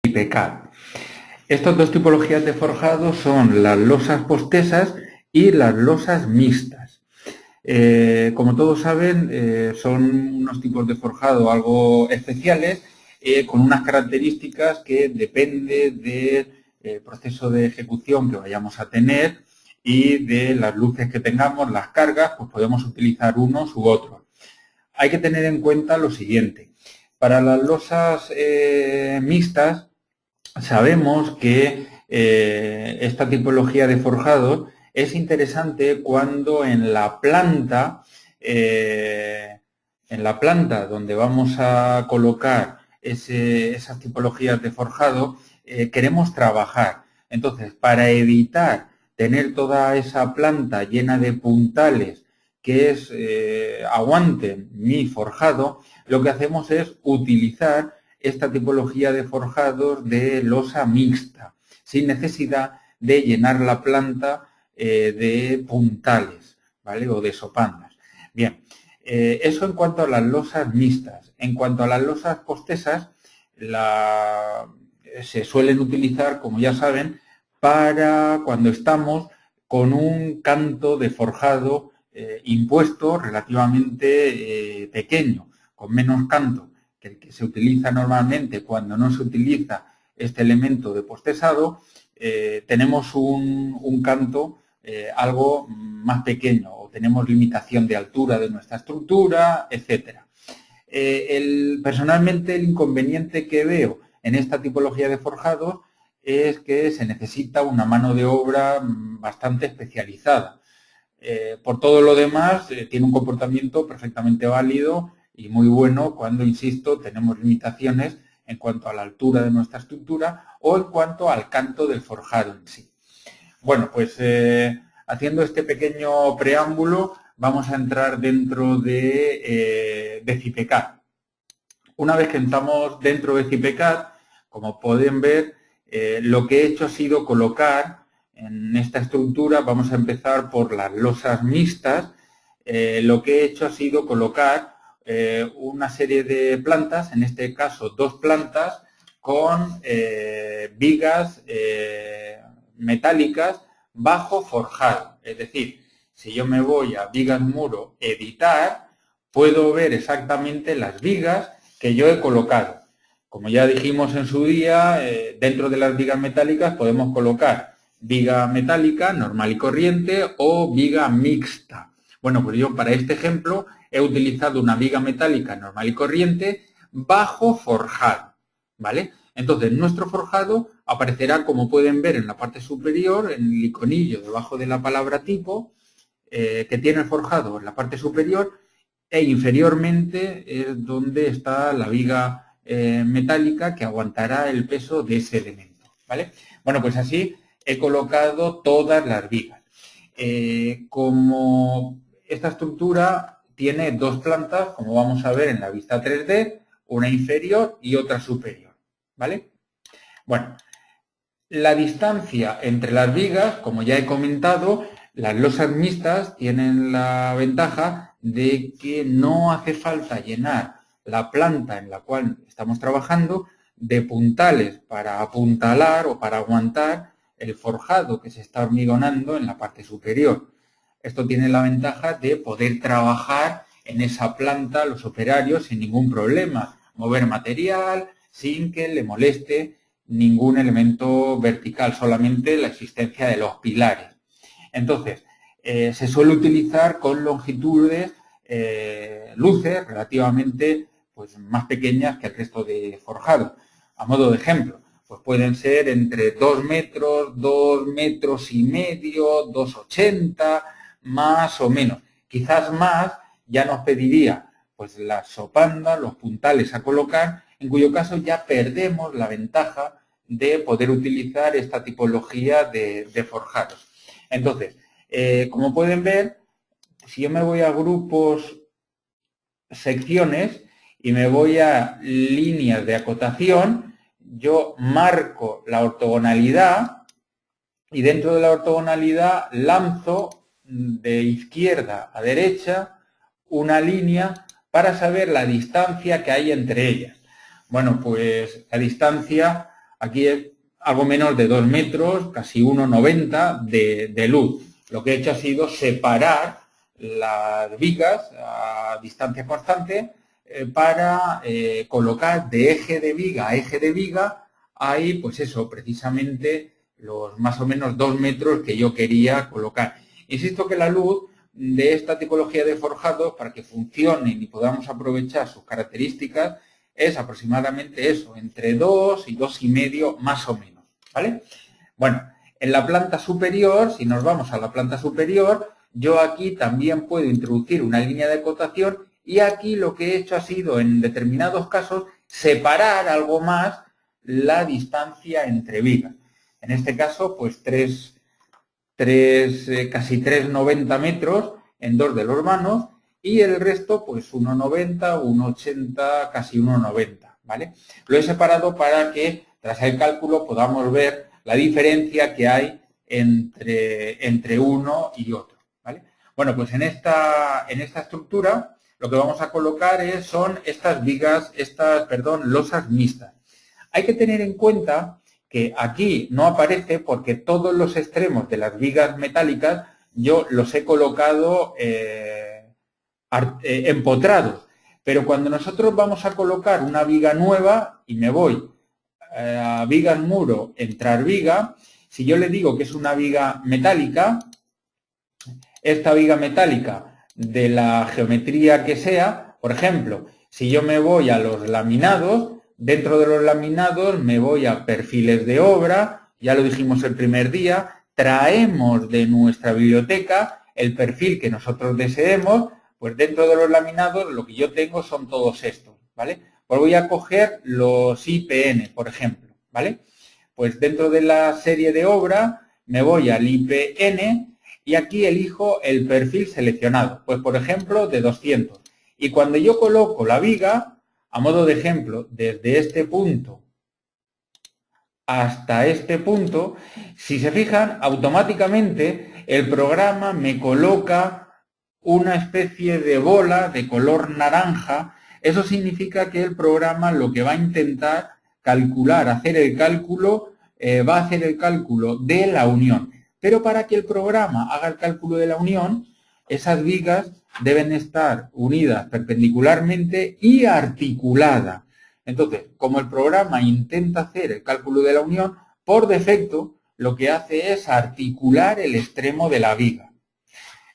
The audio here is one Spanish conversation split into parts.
IPCAD. Estas dos tipologías de forjado son las losas postesas y las losas mixtas. Como todos saben, son unos tipos de forjado algo especiales, con unas características que depende del proceso de ejecución que vayamos a tener y de las luces que tengamos, las cargas, pues podemos utilizar unos u otros. Hay que tener en cuenta lo siguiente. Para las losas mixtas, sabemos que esta tipología de forjado es interesante cuando en la planta donde vamos a colocar esas tipologías de forjado, queremos trabajar. Entonces, para evitar tener toda esa planta llena de puntales que aguanten mi forjado, lo que hacemos es utilizar esta tipología de forjados de losa mixta, sin necesidad de llenar la planta de puntales, ¿vale? O de sopandas. Bien, eso en cuanto a las losas mixtas. En cuanto a las losas postesas, se suelen utilizar, como ya saben, para cuando estamos con un canto de forjado impuesto relativamente pequeño, con menos canto que el que se utiliza normalmente cuando no se utiliza este elemento de postesado. Tenemos un canto algo más pequeño o tenemos limitación de altura de nuestra estructura, etc. Personalmente, el inconveniente que veo en esta tipología de forjados es que se necesita una mano de obra bastante especializada. Por todo lo demás, tiene un comportamiento perfectamente válido y muy bueno cuando, insisto, tenemos limitaciones en cuanto a la altura de nuestra estructura o en cuanto al canto del forjado en sí. Bueno, pues haciendo este pequeño preámbulo, vamos a entrar dentro de CIPECAD. Una vez que entramos dentro de CIPECAD, como pueden ver, lo que he hecho ha sido colocar en esta estructura, vamos a empezar por las losas mixtas, lo que he hecho ha sido colocar una serie de plantas, en este caso 2 plantas, con vigas metálicas bajo forjado. Es decir, si yo me voy a vigas muro editar, puedo ver exactamente las vigas que yo he colocado. Como ya dijimos en su día, dentro de las vigas metálicas podemos colocar viga metálica normal y corriente o viga mixta. Bueno, pues yo para este ejemplo he utilizado una viga metálica normal y corriente bajo forjado, ¿vale? Entonces, nuestro forjado aparecerá, como pueden ver, en la parte superior, en el iconillo debajo de la palabra tipo, que tiene el forjado en la parte superior, e inferiormente es donde está la viga metálica que aguantará el peso de ese elemento, ¿vale? Bueno, pues así he colocado todas las vigas. Como esta estructura tiene 2 plantas, como vamos a ver en la vista 3D, una inferior y otra superior, ¿vale? Bueno, la distancia entre las vigas, como ya he comentado, las losas mixtas tienen la ventaja de que no hace falta llenar la planta en la cual estamos trabajando de puntales para apuntalar o para aguantar el forjado que se está hormigonando en la parte superior. Esto tiene la ventaja de poder trabajar en esa planta los operarios sin ningún problema, mover material sin que le moleste ningún elemento vertical, solamente la existencia de los pilares. Entonces, se suele utilizar con longitudes, luces relativamente pues, más pequeñas que el resto de forjado. A modo de ejemplo, pues pueden ser entre 2 metros, 2 metros y medio, 2,80, más o menos. Quizás más ya nos pediría pues las sopandas, los puntales a colocar, en cuyo caso ya perdemos la ventaja de poder utilizar esta tipología de forjados. Entonces, como pueden ver, si yo me voy a grupos, secciones y me voy a líneas de acotación, yo marco la ortogonalidad y dentro de la ortogonalidad lanzo de izquierda a derecha una línea para saber la distancia que hay entre ellas. Bueno, pues la distancia Aquí es algo menos de 2 metros, casi 1,90 de luz. Lo que he hecho ha sido separar las vigas a distancia constante para colocar de eje de viga a eje de viga, hay pues eso, precisamente los más o menos 2 metros que yo quería colocar. Insisto que la luz de esta tipología de forjados, para que funcionen y podamos aprovechar sus características, es aproximadamente eso, entre 2 y 2,5 más o menos, ¿vale? Bueno, en la planta superior, si nos vamos a la planta superior, yo aquí también puedo introducir una línea de acotación y aquí lo que he hecho ha sido, en determinados casos, separar algo más la distancia entre vigas. En este caso, pues casi 3,90 metros en dos de los vanos y el resto, pues 1,90, 1,80, casi 1,90, ¿vale? Lo he separado para que, tras el cálculo, podamos ver la diferencia que hay entre uno y otro, ¿vale? Bueno, pues en esta estructura lo que vamos a colocar son estas losas mixtas. Hay que tener en cuenta que aquí no aparece porque todos los extremos de las vigas metálicas yo los he colocado empotrados. Pero cuando nosotros vamos a colocar una viga nueva y me voy a vigas muro, entrar viga, si yo le digo que es una viga metálica, esta viga metálica de la geometría que sea, por ejemplo, si yo me voy a los laminados, dentro de los laminados me voy a perfiles de obra, ya lo dijimos el primer día, traemos de nuestra biblioteca el perfil que nosotros deseemos, pues dentro de los laminados lo que yo tengo son todos estos, ¿vale? Pues voy a coger los IPN, por ejemplo, ¿vale? Pues dentro de la serie de obra me voy al IPN y aquí elijo el perfil seleccionado, pues por ejemplo de 200. Y cuando yo coloco la viga, a modo de ejemplo, desde este punto hasta este punto, si se fijan, automáticamente el programa me coloca una especie de bola de color naranja. Eso significa que el programa lo que va a intentar calcular, hacer el cálculo, va a hacer el cálculo de la unión. Pero para que el programa haga el cálculo de la unión, esas vigas deben estar unidas perpendicularmente y articuladas. Entonces, como el programa intenta hacer el cálculo de la unión, por defecto lo que hace es articular el extremo de la viga.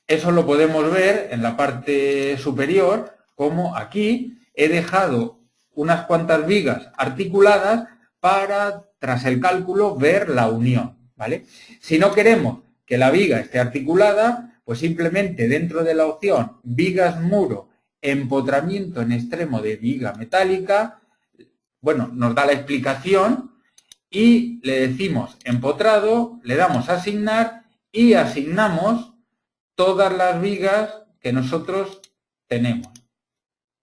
Eso lo podemos ver en la parte superior, como aquí he dejado unas cuantas vigas articuladas para, tras el cálculo, ver la unión, ¿vale? Si no queremos que la viga esté articulada, pues simplemente dentro de la opción vigas muro, empotramiento en extremo de viga metálica, bueno, nos da la explicación y le decimos empotrado, le damos a asignar y asignamos todas las vigas que nosotros tenemos,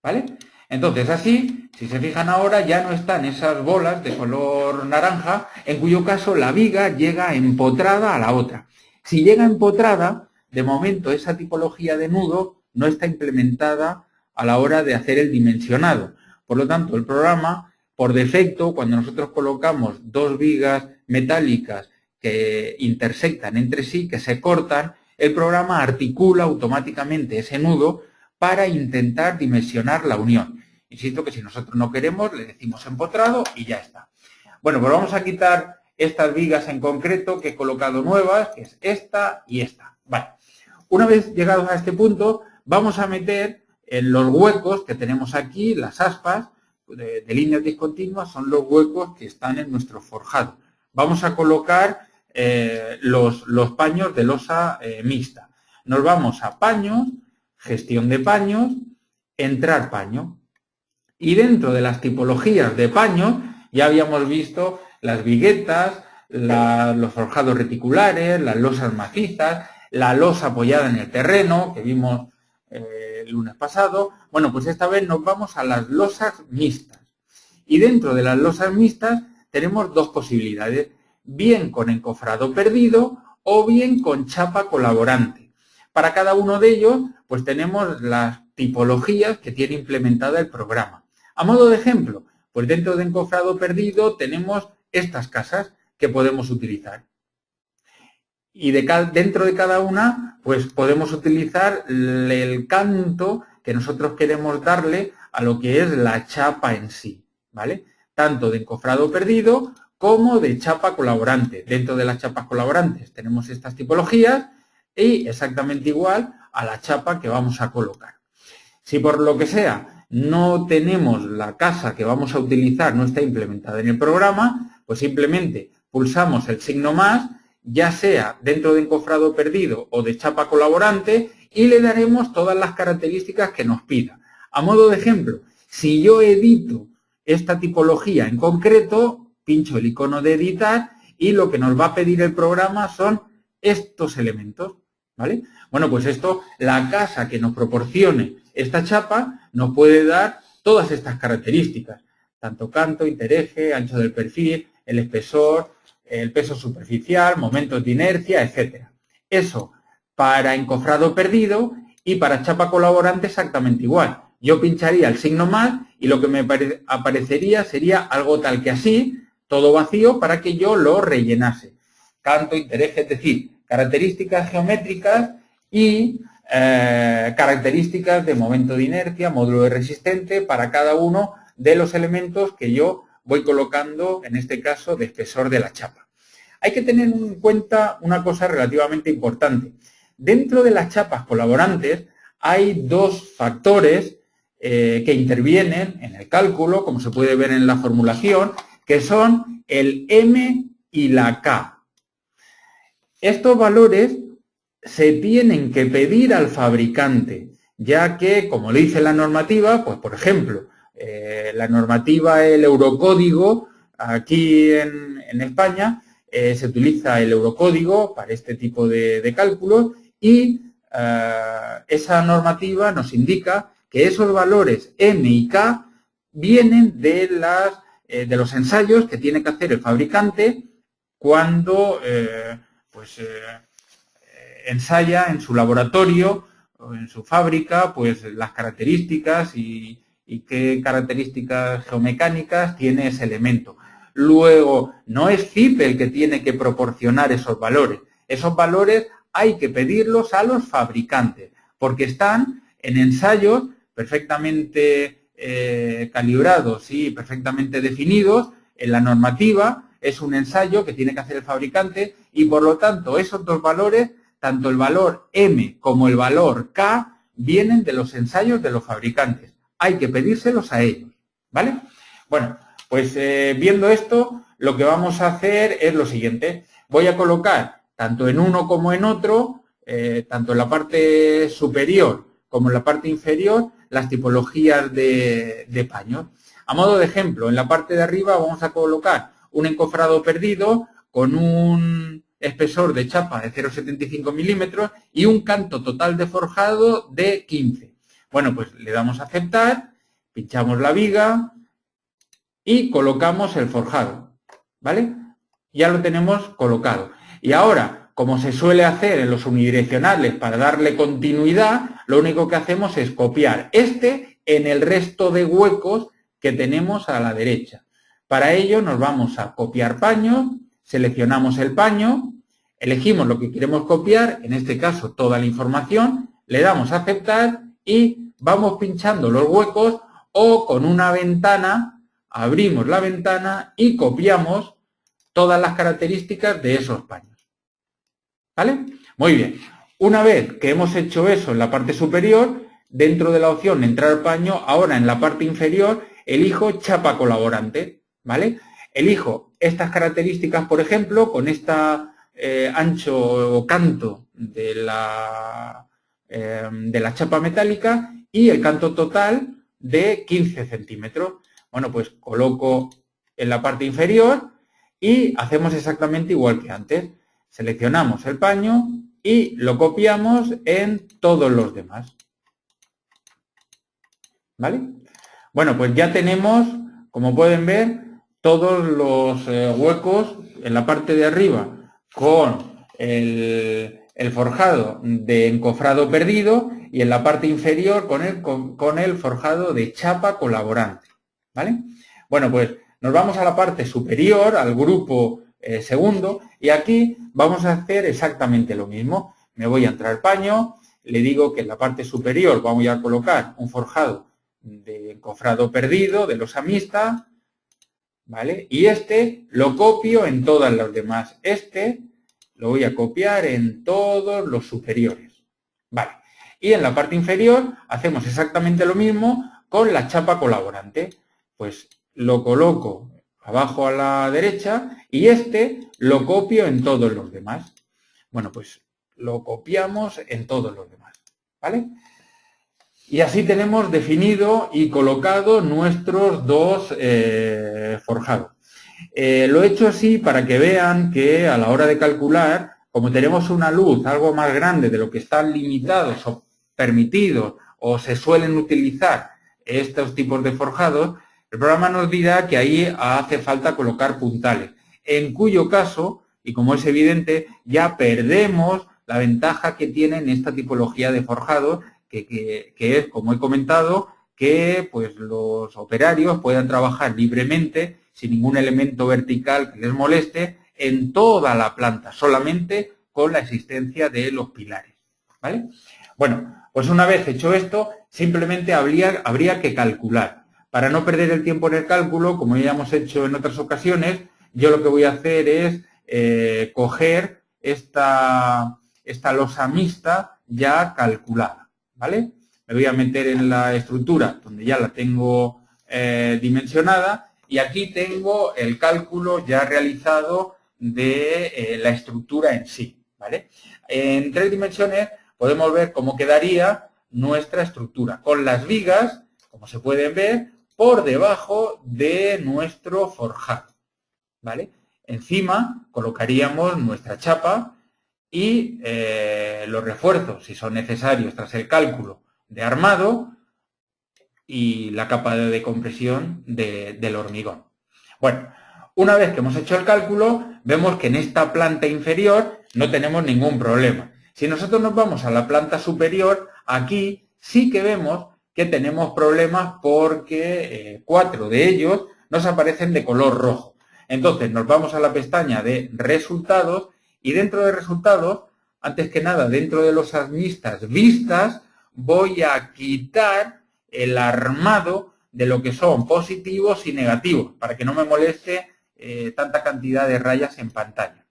¿vale? Entonces así, si se fijan ahora, ya no están esas bolas de color naranja, en cuyo caso la viga llega empotrada a la otra. Si llega empotrada, de momento esa tipología de nudo no está implementada a la hora de hacer el dimensionado. Por lo tanto, el programa, por defecto, cuando nosotros colocamos dos vigas metálicas que intersectan entre sí, que se cortan, el programa articula automáticamente ese nudo para intentar dimensionar la unión. Insisto que si nosotros no queremos, le decimos empotrado y ya está. Bueno, pues vamos a quitar estas vigas en concreto que he colocado nuevas, que es esta y esta. Vale. Una vez llegados a este punto, vamos a meter en los huecos que tenemos aquí, las aspas de líneas discontinuas, son los huecos que están en nuestro forjado. Vamos a colocar los paños de losa mixta. Nos vamos a paños, gestión de paños, entrar paño. Y dentro de las tipologías de paños ya habíamos visto las viguetas, los forjados reticulares, las losas macizas, la losa apoyada en el terreno que vimos el lunes pasado. Bueno, pues esta vez nos vamos a las losas mixtas. Y dentro de las losas mixtas tenemos dos posibilidades, bien con encofrado perdido o bien con chapa colaborante. Para cada uno de ellos, pues tenemos las tipologías que tiene implementada el programa. A modo de ejemplo, pues dentro de encofrado perdido tenemos estas casas que podemos utilizar. Y dentro de cada una, pues podemos utilizar el canto que nosotros queremos darle a lo que es la chapa en sí, ¿vale? Tanto de encofrado perdido como de chapa colaborante. Dentro de las chapas colaborantes tenemos estas tipologías y exactamente igual a la chapa que vamos a colocar. Si por lo que sea no tenemos la casa que vamos a utilizar, no está implementada en el programa, pues simplemente pulsamos el signo más, ya sea dentro de encofrado perdido o de chapa colaborante, y le daremos todas las características que nos pida. A modo de ejemplo, si yo edito esta tipología en concreto, pincho el icono de editar y lo que nos va a pedir el programa son estos elementos, ¿vale? Bueno, pues esto, la casa que nos proporcione esta chapa nos puede dar todas estas características, tanto canto, intereje, ancho del perfil, el espesor, el peso superficial, momentos de inercia, etc. Eso para encofrado perdido, y para chapa colaborante exactamente igual. Yo pincharía el signo más y lo que me aparecería sería algo tal que así, todo vacío, para que yo lo rellenase. Canto, intereje, es decir, características geométricas y características de momento de inercia, módulo de resistente para cada uno de los elementos que yo voy colocando, en este caso, de espesor de la chapa. Hay que tener en cuenta una cosa relativamente importante. Dentro de las chapas colaborantes hay dos factores que intervienen en el cálculo, como se puede ver en la formulación, que son el M y la K. Estos valores se tienen que pedir al fabricante, ya que, como lo dice la normativa, pues por ejemplo, la normativa, el eurocódigo, aquí en España, se utiliza el eurocódigo para este tipo de cálculos y esa normativa nos indica que esos valores M y K vienen de los ensayos que tiene que hacer el fabricante cuando ensaya en su laboratorio o en su fábrica pues las características y qué características geomecánicas tiene ese elemento. Luego, no es FIP el que tiene que proporcionar esos valores. Esos valores hay que pedirlos a los fabricantes, porque están en ensayos perfectamente calibrados y perfectamente definidos en la normativa. Es un ensayo que tiene que hacer el fabricante y, por lo tanto, esos dos valores, tanto el valor M como el valor K, vienen de los ensayos de los fabricantes. Hay que pedírselos a ellos, ¿vale? Bueno, pues viendo esto, lo que vamos a hacer es lo siguiente. Voy a colocar, tanto en uno como en otro, tanto en la parte superior como en la parte inferior, las tipologías de paños. A modo de ejemplo, en la parte de arriba vamos a colocar un encofrado perdido con un espesor de chapa de 0,75 milímetros y un canto total de forjado de 15. Bueno, pues le damos a aceptar, pinchamos la viga y colocamos el forjado, ¿vale? Ya lo tenemos colocado. Y ahora, como se suele hacer en los unidireccionales para darle continuidad, lo único que hacemos es copiar este en el resto de huecos que tenemos a la derecha. Para ello nos vamos a copiar paño, seleccionamos el paño, elegimos lo que queremos copiar, en este caso toda la información, le damos a aceptar y vamos pinchando los huecos o con una ventana, abrimos la ventana y copiamos todas las características de esos paños. ¿Vale? Muy bien. Una vez que hemos hecho eso en la parte superior, dentro de la opción entrar paño, ahora en la parte inferior elijo chapa colaborante, ¿vale? Elijo estas características, por ejemplo, con esta ancho o canto de la chapa metálica y el canto total de 15 centímetros. Bueno, pues coloco en la parte inferior y hacemos exactamente igual que antes. Seleccionamos el paño y lo copiamos en todos los demás. ¿Vale? Bueno, pues ya tenemos, como pueden ver, todos los huecos en la parte de arriba con el forjado de encofrado perdido y en la parte inferior con el forjado de chapa colaborante. ¿Vale? Bueno, pues Nos vamos a la parte superior, al grupo segundo, y aquí vamos a hacer exactamente lo mismo. Me voy a entrar al paño, le digo que en la parte superior vamos a colocar un forjado de encofrado perdido de los Amista, ¿vale? Y este lo copio en todas las demás. Este lo voy a copiar en todos los superiores, ¿vale? Y en la parte inferior hacemos exactamente lo mismo con la chapa colaborante. Pues lo coloco abajo a la derecha y este lo copio en todos los demás. Bueno, pues lo copiamos en todos los demás, ¿vale? Y así tenemos definido y colocado nuestros dos forjados. Lo he hecho así para que vean que a la hora de calcular, como tenemos una luz algo más grande de lo que están limitados o permitidos o se suelen utilizar estos tipos de forjados, el programa nos dirá que ahí hace falta colocar puntales, en cuyo caso, y como es evidente, ya perdemos la ventaja que tienen esta tipología de forjados, que es, como he comentado, que pues, los operarios puedan trabajar libremente, sin ningún elemento vertical que les moleste, en toda la planta, solamente con la existencia de los pilares, ¿vale? Bueno, pues una vez hecho esto, simplemente habría que calcular. Para no perder el tiempo en el cálculo, como ya hemos hecho en otras ocasiones, yo lo que voy a hacer es coger esta losa mixta ya calculada, ¿vale? Me voy a meter en la estructura donde ya la tengo dimensionada y aquí tengo el cálculo ya realizado de la estructura en sí, ¿vale? En 3 dimensiones podemos ver cómo quedaría nuestra estructura, con las vigas, como se pueden ver, por debajo de nuestro forjado, ¿vale? Encima colocaríamos nuestra chapa y los refuerzos, si son necesarios tras el cálculo de armado, y la capa de compresión del hormigón. Bueno, una vez que hemos hecho el cálculo, vemos que en esta planta inferior no tenemos ningún problema. Si nosotros nos vamos a la planta superior, aquí sí que vemos que tenemos problemas porque 4 de ellos nos aparecen de color rojo. Entonces nos vamos a la pestaña de resultados y dentro de resultados, antes que nada dentro de los Amista vistas, voy a quitar el armado de lo que son positivos y negativos, para que no me moleste tanta cantidad de rayas en pantalla.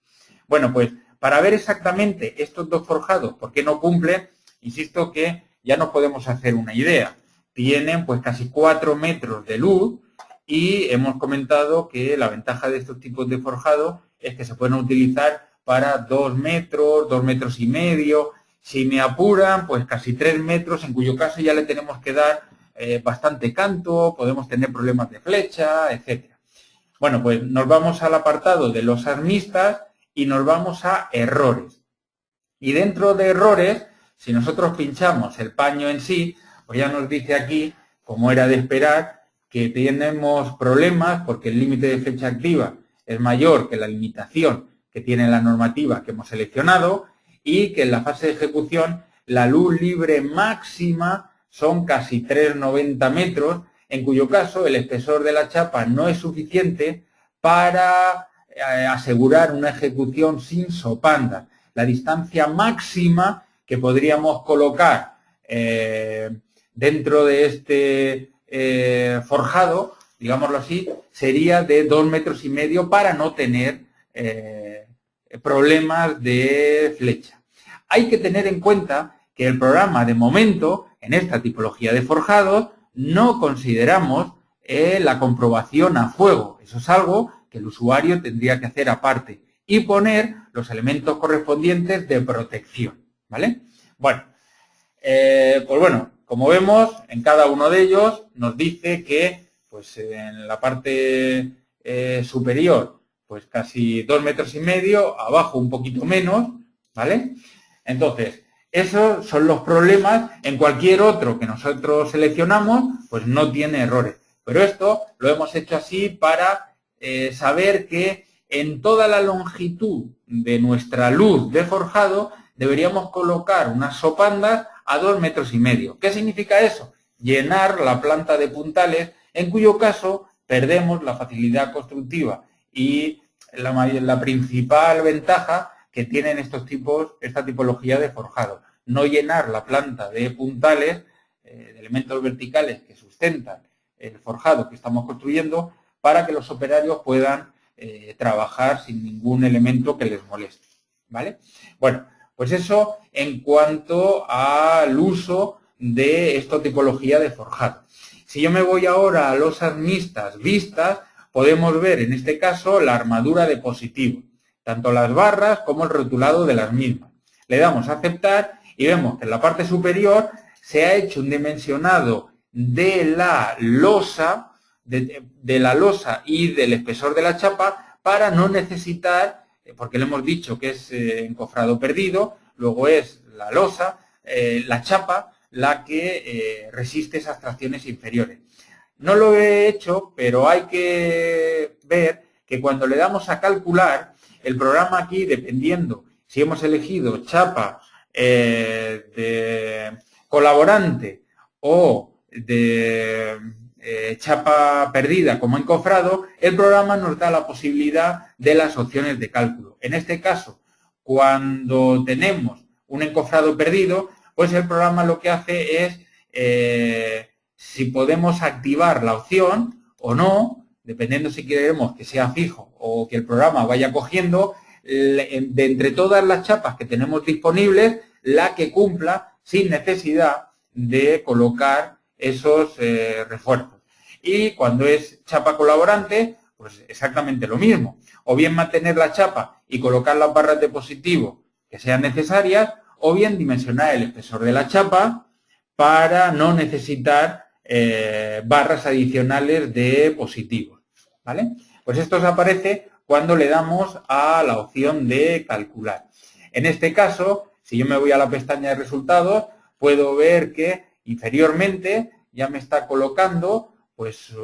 Bueno, pues para ver exactamente estos dos forjados, por qué no cumplen, insisto que ya nos podemos hacer una idea. Tienen pues casi 4 metros de luz y hemos comentado que la ventaja de estos tipos de forjados es que se pueden utilizar para 2 metros, 2 metros y medio. Si me apuran, pues casi 3 metros, en cuyo caso ya le tenemos que dar bastante canto, podemos tener problemas de flecha, etc. Bueno, pues nos vamos al apartado de los Amista y nos vamos a errores. Y dentro de errores, si nosotros pinchamos el paño en sí, pues ya nos dice aquí, como era de esperar, que tenemos problemas porque el límite de flecha activa es mayor que la limitación que tiene la normativa que hemos seleccionado y que en la fase de ejecución la luz libre máxima son casi 3,90 metros, en cuyo caso el espesor de la chapa no es suficiente para asegurar una ejecución sin sopandas. La distancia máxima que podríamos colocar dentro de este forjado, digámoslo así, sería de 2,5 metros para no tener problemas de flecha. Hay que tener en cuenta que el programa, de momento, en esta tipología de forjados, no consideramos la comprobación a fuego. Eso es algo que el usuario tendría que hacer aparte y poner los elementos correspondientes de protección, ¿vale? Bueno, pues bueno, como vemos, en cada uno de ellos nos dice que pues en la parte superior, pues casi 2,5 metros, abajo un poquito menos, ¿vale? Entonces, esos son los problemas. En cualquier otro que nosotros seleccionamos, pues no tiene errores. Pero esto lo hemos hecho así para saber que en toda la longitud de nuestra luz de forjado deberíamos colocar unas sopandas a 2,5 metros. ¿Qué significa eso? Llenar la planta de puntales, en cuyo caso perdemos la facilidad constructiva y la principal ventaja que tienen esta tipología de forjado. No llenar la planta de puntales, de elementos verticales que sustentan el forjado que estamos construyendo, para que los operarios puedan trabajar sin ningún elemento que les moleste, ¿vale? Bueno, pues eso en cuanto al uso de esta tipología de forjado. Si yo me voy ahora a losas mixtas vistas, podemos ver en este caso la armadura de positivo, tanto las barras como el rotulado de las mismas. Le damos a aceptar y vemos que en la parte superior se ha hecho un dimensionado de la losa, de la losa y del espesor de la chapa, para no necesitar, porque le hemos dicho que es encofrado perdido, luego es la losa, la chapa, la que resiste esas tracciones inferiores. No lo he hecho, pero hay que ver que cuando le damos a calcular, el programa aquí, dependiendo si hemos elegido chapa de colaborante o de chapa perdida como encofrado, el programa nos da la posibilidad de las opciones de cálculo. En este caso, cuando tenemos un encofrado perdido, pues el programa lo que hace es si podemos activar la opción o no, dependiendo si queremos que sea fijo o que el programa vaya cogiendo, de entre todas las chapas que tenemos disponibles, la que cumpla sin necesidad de colocar esos refuerzos. Y cuando es chapa colaborante, pues exactamente lo mismo. O bien mantener la chapa y colocar las barras de positivo que sean necesarias, o bien dimensionar el espesor de la chapa para no necesitar barras adicionales de positivos, ¿vale? Pues esto os aparece cuando le damos a la opción de calcular. En este caso, si yo me voy a la pestaña de resultados, puedo ver que inferiormente ya me está colocando pues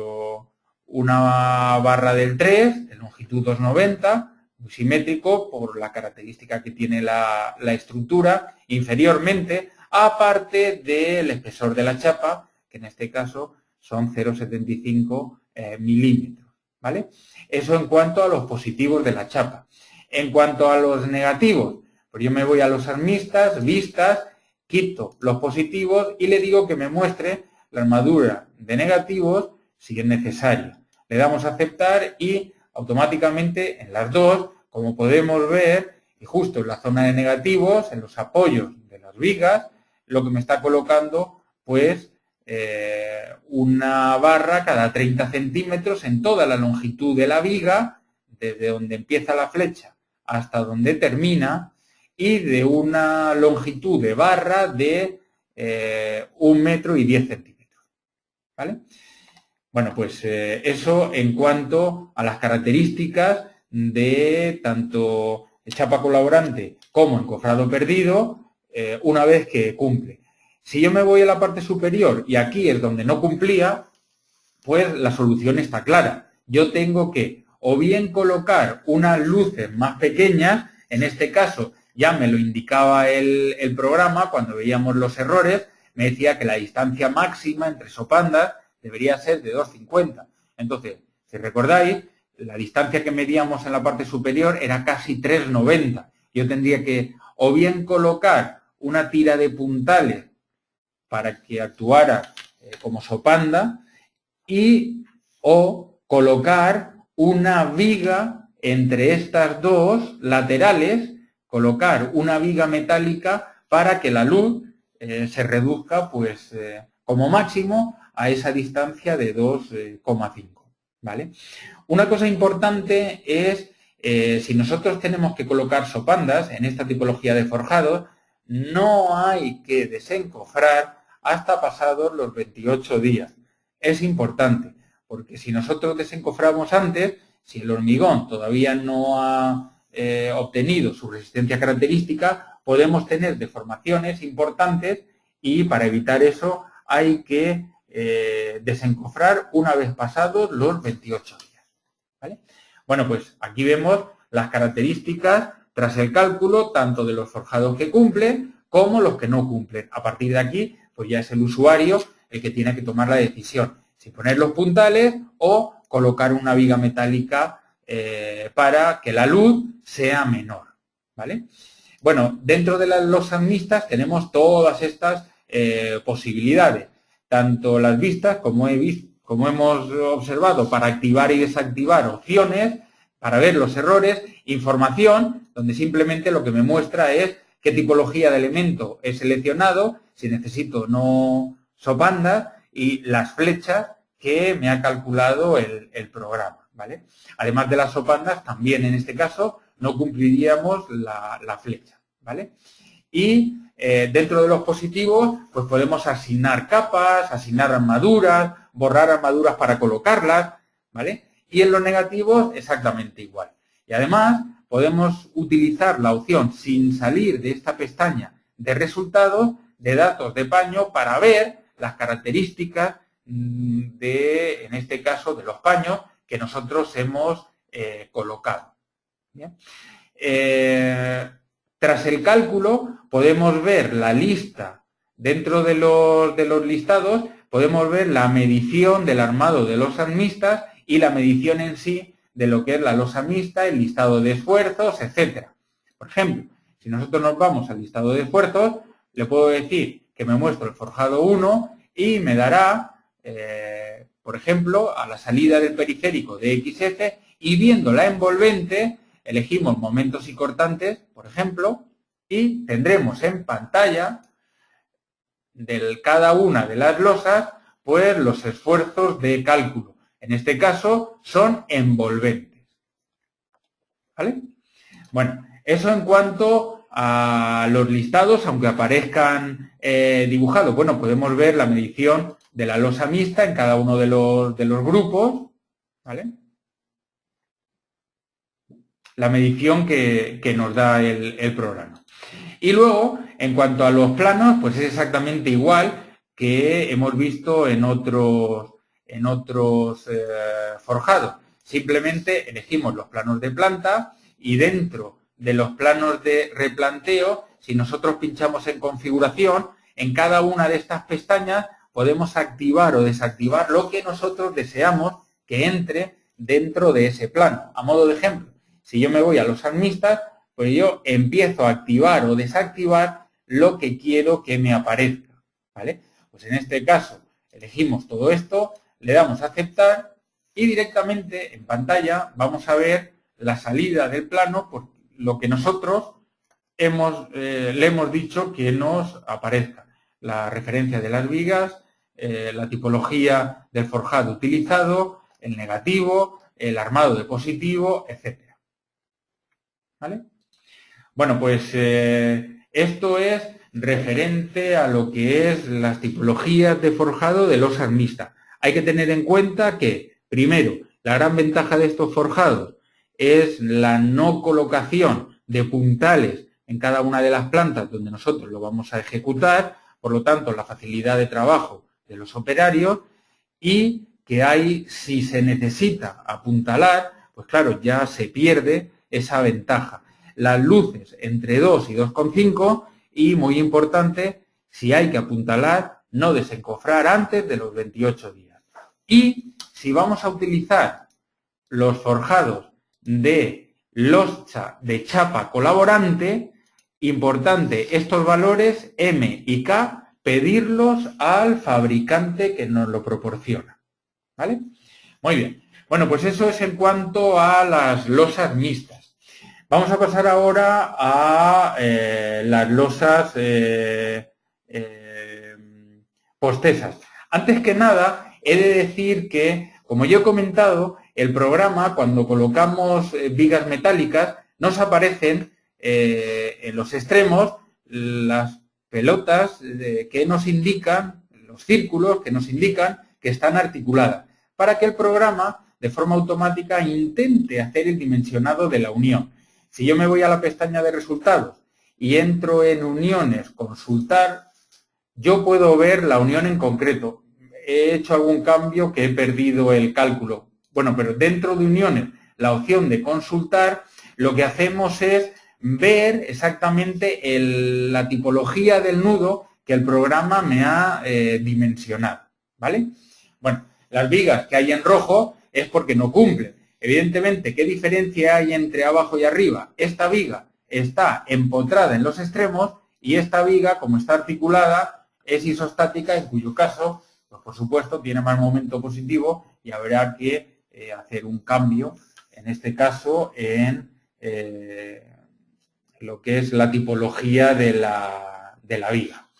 una barra del 3, de longitud 290, muy simétrico por la característica que tiene la estructura, inferiormente, aparte del espesor de la chapa, que en este caso son 0,75 milímetros, ¿vale? Eso en cuanto a los positivos de la chapa. En cuanto a los negativos, pues yo me voy a los armistas, vistas, quito los positivos y le digo que me muestre la armadura de negativos si es necesario. Le damos a aceptar y automáticamente en las dos, como podemos ver, y justo en la zona de negativos, en los apoyos de las vigas, lo que me está colocando, pues, una barra cada 30 centímetros en toda la longitud de la viga, desde donde empieza la flecha hasta donde termina, y de una longitud de barra de 1,10 metros, ¿vale? Bueno, pues eso en cuanto a las características de tanto chapa colaborante como encofrado perdido, una vez que cumple. Si yo me voy a la parte superior y aquí es donde no cumplía, pues la solución está clara. Yo tengo que o bien colocar unas luces más pequeñas, en este caso ya me lo indicaba el programa cuando veíamos los errores, me decía que la distancia máxima entre sopandas debería ser de 2,50. Entonces, si recordáis, la distancia que medíamos en la parte superior era casi 3,90. Yo tendría que o bien colocar una tira de puntales para que actuara como sopanda o colocar una viga entre estas dos laterales, colocar una viga metálica para que la luz se reduzca pues como máximo a esa distancia de 2,5, ¿vale? Una cosa importante es, si nosotros tenemos que colocar sopandas en esta tipología de forjados, no hay que desencofrar hasta pasados los 28 días. Es importante, porque si nosotros desencoframos antes, si el hormigón todavía no ha obtenido su resistencia característica, podemos tener deformaciones importantes y para evitar eso hay que desencofrar una vez pasados los 28 días, ¿vale? Bueno, pues aquí vemos las características tras el cálculo tanto de los forjados que cumplen como los que no cumplen. A partir de aquí, pues ya es el usuario el que tiene que tomar la decisión, si poner los puntales o colocar una viga metálica para que la luz sea menor, ¿vale? Bueno, dentro de las losas mixtas tenemos todas estas posibilidades, tanto las vistas como hemos observado para activar y desactivar opciones, para ver los errores, información, donde simplemente lo que me muestra es qué tipología de elemento he seleccionado, si necesito no sopandas, y las flechas que me ha calculado el programa, ¿vale? Además de las sopandas, también en este caso no cumpliríamos la flecha, ¿vale? Y dentro de los positivos, pues podemos asignar capas, asignar armaduras, borrar armaduras para colocarlas, ¿vale? Y en los negativos, exactamente igual. Y además, podemos utilizar la opción sin salir de esta pestaña de resultados de datos de paño para ver las características en este caso, de los paños que nosotros hemos colocado. ¿Bien? Tras el cálculo, podemos ver la lista dentro de los listados, podemos ver la medición del armado de losas mixtas y la medición en sí de lo que es la losa mixta, el listado de esfuerzos, etc. Por ejemplo, si nosotros nos vamos al listado de esfuerzos, le puedo decir que me muestre el forjado 1 y me dará, por ejemplo, a la salida del periférico de XF y viendo la envolvente, elegimos momentos y cortantes, por ejemplo, y tendremos en pantalla de cada una de las losas, pues los esfuerzos de cálculo. En este caso son envolventes. ¿Vale? Bueno, eso en cuanto a los listados, aunque aparezcan dibujados. Bueno, podemos ver la medición de la losa mixta en cada uno de los grupos, ¿vale? La medición que nos da el programa. Y luego, en cuanto a los planos, pues es exactamente igual que hemos visto en otros forjados. Simplemente elegimos los planos de planta y dentro de los planos de replanteo, si nosotros pinchamos en configuración, en cada una de estas pestañas podemos activar o desactivar lo que nosotros deseamos que entre dentro de ese plano. A modo de ejemplo, si yo me voy a los mixtas, pues yo empiezo a activar o desactivar lo que quiero que me aparezca, ¿vale? Pues en este caso elegimos todo esto, le damos a aceptar y directamente en pantalla vamos a ver la salida del plano por lo que nosotros le hemos dicho que nos aparezca. La referencia de las vigas, la tipología del forjado utilizado, el negativo, el armado de positivo, etc. ¿Vale? Bueno, pues esto es referente a lo que es las tipologías de forjado de losas mixtas. Hay que tener en cuenta que, primero, la gran ventaja de estos forjados es la no colocación de puntales en cada una de las plantas donde nosotros lo vamos a ejecutar, por lo tanto, la facilidad de trabajo de los operarios y que hay, si se necesita apuntalar, pues claro, ya se pierde esa ventaja. Las luces entre 2 y 2,5 y, muy importante, si hay que apuntalar, no desencofrar antes de los 28 días. Y si vamos a utilizar los forjados de losa de chapa colaborante, importante, estos valores M y K, pedirlos al fabricante que nos lo proporciona. ¿Vale? Muy bien. Bueno, pues eso es en cuanto a las losas mixtas. Vamos a pasar ahora a las losas postesas. Antes que nada, he de decir que, como yo he comentado, el programa, cuando colocamos vigas metálicas, nos aparecen en los extremos las pelotas que nos indican, los círculos que nos indican que están articuladas, para que el programa, de forma automática, intente hacer el dimensionado de la unión. Si yo me voy a la pestaña de resultados y entro en uniones, consultar, yo puedo ver la unión en concreto. He hecho algún cambio que he perdido el cálculo. Bueno, pero dentro de uniones, la opción de consultar, lo que hacemos es ver exactamente la tipología del nudo que el programa me ha dimensionado, ¿vale? Bueno, las vigas que hay en rojo es porque no cumplen. Evidentemente, ¿qué diferencia hay entre abajo y arriba? Esta viga está empotrada en los extremos y esta viga, como está articulada, es isostática, en cuyo caso, pues por supuesto, tiene más momento positivo y habrá que hacer un cambio, en este caso, en lo que es la tipología de la viga.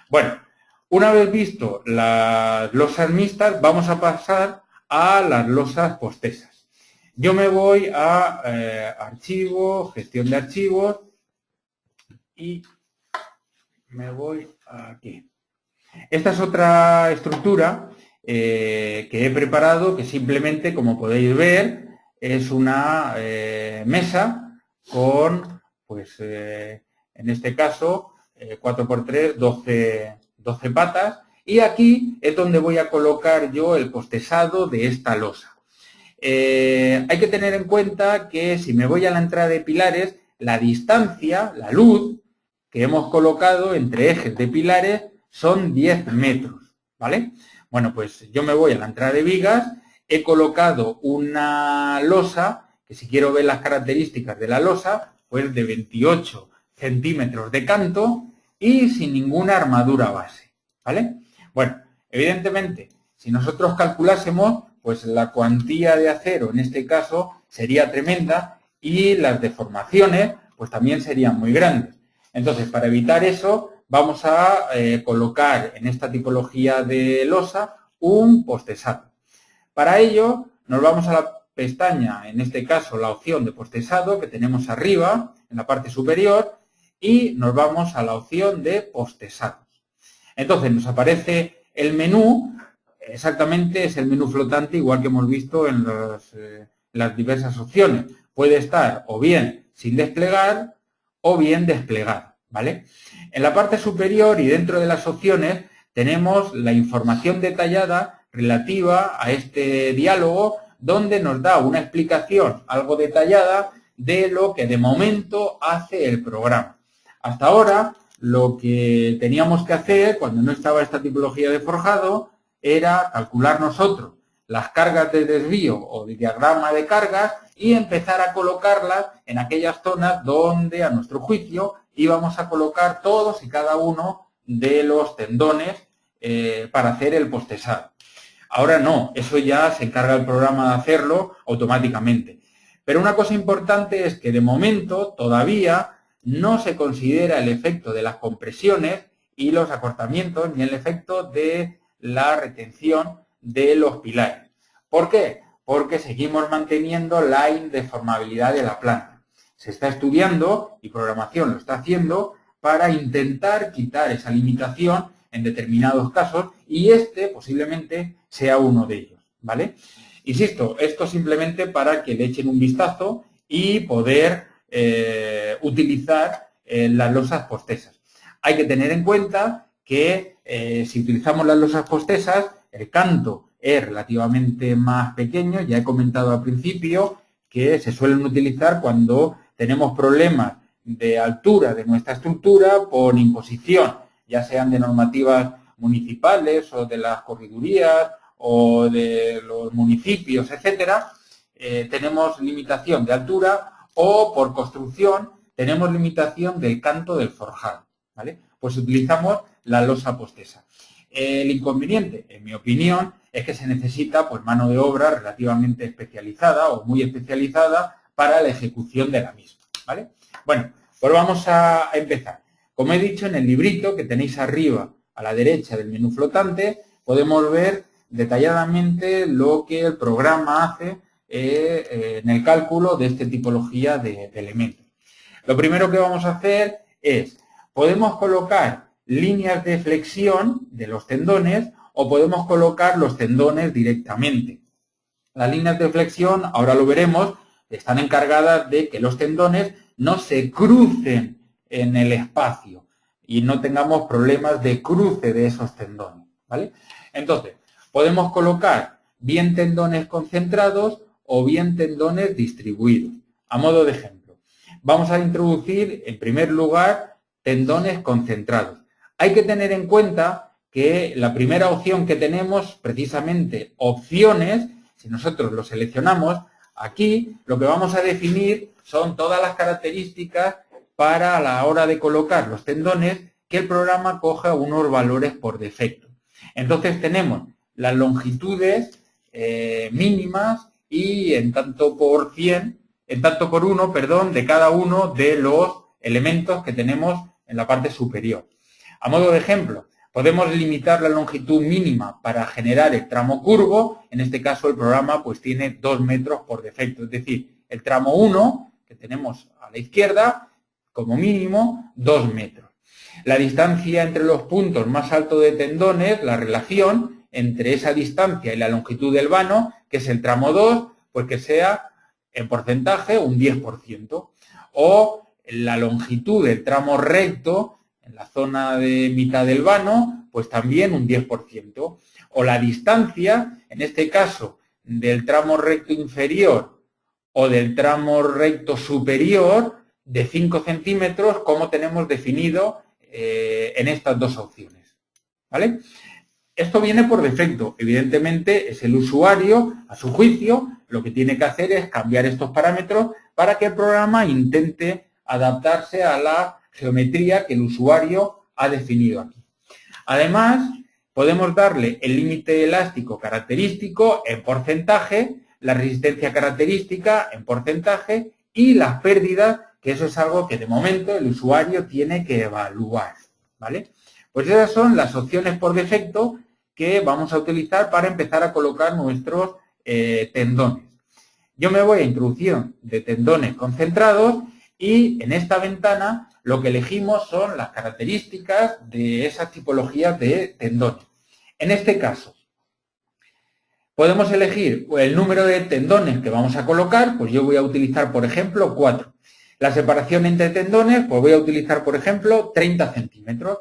Bueno, una vez visto las losas mixtas, vamos a pasar a las losas postesas. Yo me voy a archivo, gestión de archivos y me voy aquí. Esta es otra estructura que he preparado, que simplemente, como podéis ver, es una mesa con, pues, en este caso, 4×3, 12 patas, y aquí es donde voy a colocar yo el postesado de esta losa. Hay que tener en cuenta que si me voy a la entrada de pilares, la distancia, la luz que hemos colocado entre ejes de pilares son 10 metros, ¿vale? Bueno, pues yo me voy a la entrada de vigas, he colocado una losa, que si quiero ver las características de la losa, pues de 28 centímetros de canto y sin ninguna armadura base, ¿vale? Bueno, evidentemente, si nosotros calculásemos, pues la cuantía de acero en este caso sería tremenda y las deformaciones pues también serían muy grandes. Entonces, para evitar eso, vamos a colocar en esta tipología de losa un postesado. Para ello, nos vamos a la pestaña, en este caso la opción de postesado que tenemos arriba, en la parte superior, y nos vamos a la opción de postesados. Entonces, nos aparece el menú, exactamente es el menú flotante, igual que hemos visto en las diversas opciones. Puede estar o bien sin desplegar o bien desplegado, ¿vale? En la parte superior y dentro de las opciones tenemos la información detallada relativa a este diálogo, donde nos da una explicación algo detallada de lo que de momento hace el programa. Hasta ahora, lo que teníamos que hacer cuando no estaba esta tipología de forjado era calcular nosotros las cargas de desvío o de diagrama de cargas y empezar a colocarlas en aquellas zonas donde, a nuestro juicio, íbamos a colocar todos y cada uno de los tendones para hacer el postesado. Ahora no, eso ya se encarga el programa de hacerlo automáticamente. Pero una cosa importante es que de momento todavía no se considera el efecto de las compresiones y los acortamientos ni el efecto de la retención de los pilares. ¿Por qué? Porque seguimos manteniendo la indeformabilidad de la planta. Se está estudiando, y programación lo está haciendo, para intentar quitar esa limitación en determinados casos, y este posiblemente sea uno de ellos, ¿vale? Insisto, esto simplemente para que le echen un vistazo y poder utilizar las losas postesas. Hay que tener en cuenta que si utilizamos las losas postesas, el canto es relativamente más pequeño. Ya he comentado al principio que se suelen utilizar cuando tenemos problemas de altura de nuestra estructura por imposición, ya sean de normativas municipales o de las corredurías o de los municipios, etcétera. Tenemos limitación de altura, o por construcción tenemos limitación del canto del forjado, ¿vale? Pues utilizamos la losa postesa. El inconveniente, en mi opinión, es que se necesita pues mano de obra relativamente especializada o muy especializada para la ejecución de la misma, ¿vale? Bueno, pues vamos a empezar. Como he dicho, en el librito que tenéis arriba a la derecha del menú flotante, podemos ver detalladamente lo que el programa hace en el cálculo de esta tipología de elementos. Lo primero que vamos a hacer es, podemos colocar líneas de flexión de los tendones o podemos colocar los tendones directamente. Las líneas de flexión, ahora lo veremos, están encargadas de que los tendones no se crucen en el espacio y no tengamos problemas de cruce de esos tendones, ¿vale? Entonces, podemos colocar bien tendones concentrados o bien tendones distribuidos. A modo de ejemplo, vamos a introducir en primer lugar tendones concentrados. Hay que tener en cuenta que la primera opción que tenemos, precisamente opciones, si nosotros lo seleccionamos, aquí lo que vamos a definir son todas las características para a la hora de colocar los tendones que el programa coja unos valores por defecto. Entonces tenemos las longitudes mínimas y en tanto por uno, de cada uno de los elementos que tenemos en la parte superior. A modo de ejemplo, podemos limitar la longitud mínima para generar el tramo curvo. En este caso el programa pues tiene 2 metros por defecto, es decir, el tramo 1 que tenemos a la izquierda, como mínimo 2 metros. La distancia entre los puntos más altos de tendones, la relación entre esa distancia y la longitud del vano, que es el tramo 2, pues que sea en porcentaje un 10%. O la longitud del tramo recto, en la zona de mitad del vano, pues también un 10%. O la distancia, en este caso, del tramo recto inferior o del tramo recto superior, de 5 centímetros, como tenemos definido en estas dos opciones. ¿Vale? Esto viene por defecto. Evidentemente, es el usuario, a su juicio, lo que tiene que hacer es cambiar estos parámetros para que el programa intente adaptarse a la geometría que el usuario ha definido aquí. Además, podemos darle el límite elástico característico en porcentaje, la resistencia característica en porcentaje y las pérdidas, que eso es algo que de momento el usuario tiene que evaluar, ¿vale? Pues esas son las opciones por defecto que vamos a utilizar para empezar a colocar nuestros tendones. Yo me voy a introducción de tendones concentrados y en esta ventana lo que elegimos son las características de esas tipologías de tendones. En este caso, podemos elegir el número de tendones que vamos a colocar, pues yo voy a utilizar, por ejemplo, 4. La separación entre tendones, pues voy a utilizar, por ejemplo, 30 centímetros.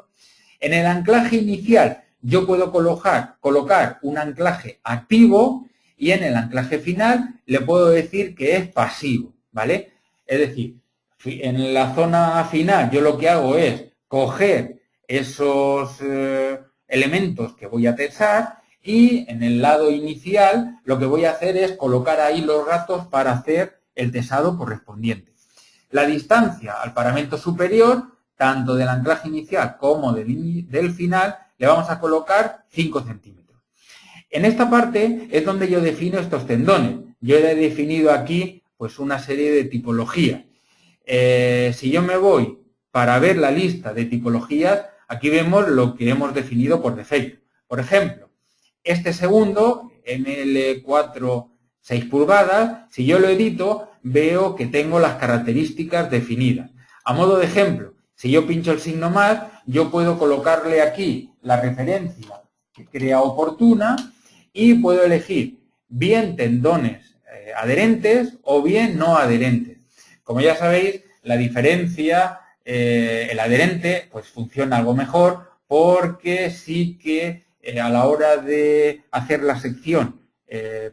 En el anclaje inicial, yo puedo colocar un anclaje activo y en el anclaje final le puedo decir que es pasivo, ¿vale? Es decir, en la zona final yo lo que hago es coger esos elementos que voy a tensar y en el lado inicial lo que voy a hacer es colocar ahí los gatos para hacer el tesado correspondiente. La distancia al paramento superior, tanto del anclaje inicial como del final, le vamos a colocar 5 centímetros. En esta parte es donde yo defino estos tendones. Yo he definido aquí pues una serie de tipologías. Si yo me voy para ver la lista de tipologías, aquí vemos lo que hemos definido por defecto. Por ejemplo, este segundo, ML4 6 pulgadas, si yo lo edito, veo que tengo las características definidas. A modo de ejemplo, si yo pincho el signo más, yo puedo colocarle aquí la referencia que crea oportuna y puedo elegir bien tendones adherentes o bien no adherentes. Como ya sabéis, la diferencia, el adherente, pues funciona algo mejor porque sí que a la hora de hacer la sección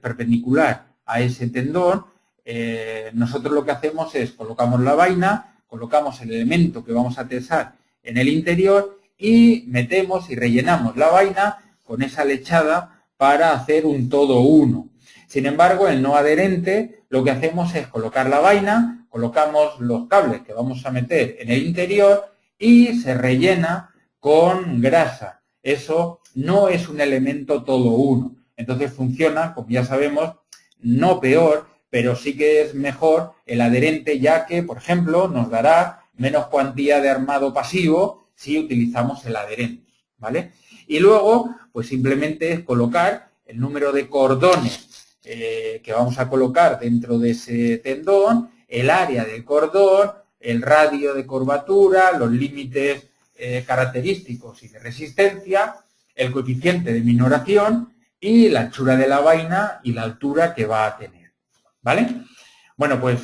perpendicular a ese tendón, nosotros lo que hacemos es colocamos la vaina, colocamos el elemento que vamos a tensar en el interior y metemos y rellenamos la vaina con esa lechada para hacer un todo uno. Sin embargo, el no adherente lo que hacemos es colocar la vaina, colocamos los cables que vamos a meter en el interior y se rellena con grasa. Eso no es un elemento todo uno. Entonces funciona, como ya sabemos, no peor, pero sí que es mejor el adherente, ya que, por ejemplo, nos dará menos cuantía de armado pasivo si utilizamos el adherente, ¿vale? Y luego, pues simplemente es colocar el número de cordones que vamos a colocar dentro de ese tendón, el área del cordón, el radio de curvatura, los límites característicos y de resistencia, el coeficiente de minoración y la anchura de la vaina y la altura que va a tener, ¿vale? Bueno, pues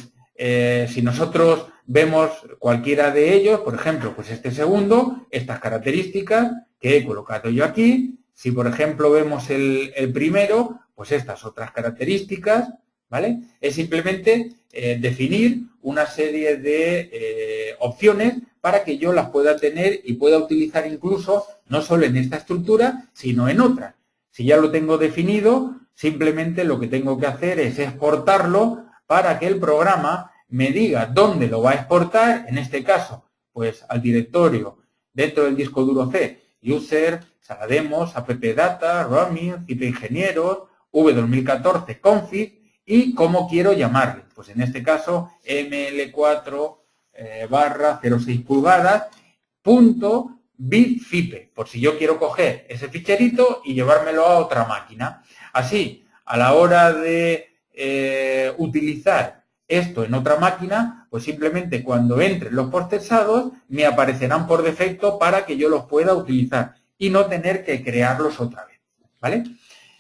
si nosotros vemos cualquiera de ellos, por ejemplo, pues este segundo, estas características que he colocado yo aquí, si por ejemplo vemos el primero, pues estas otras características, ¿vale? Es simplemente definir una serie de opciones para que yo las pueda tener y pueda utilizar incluso no solo en esta estructura, sino en otras. Si ya lo tengo definido, simplemente lo que tengo que hacer es exportarlo para que el programa me diga dónde lo va a exportar, en este caso, pues al directorio dentro del disco duro C, user, salademos, appdata, roaming, cipingenieros, v2014 config y cómo quiero llamarle. Pues en este caso, ml4 barra 0,6 pulgadas punto bitfipe, por si yo quiero coger ese ficherito y llevármelo a otra máquina. Así, a la hora de utilizar esto en otra máquina, pues simplemente cuando entren los procesados me aparecerán por defecto para que yo los pueda utilizar y no tener que crearlos otra vez, ¿vale?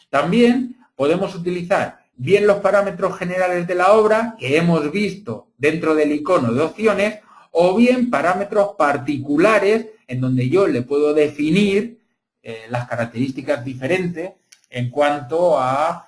También podemos utilizar bien los parámetros generales de la obra que hemos visto dentro del icono de opciones o bien parámetros particulares en donde yo le puedo definir las características diferentes en cuanto a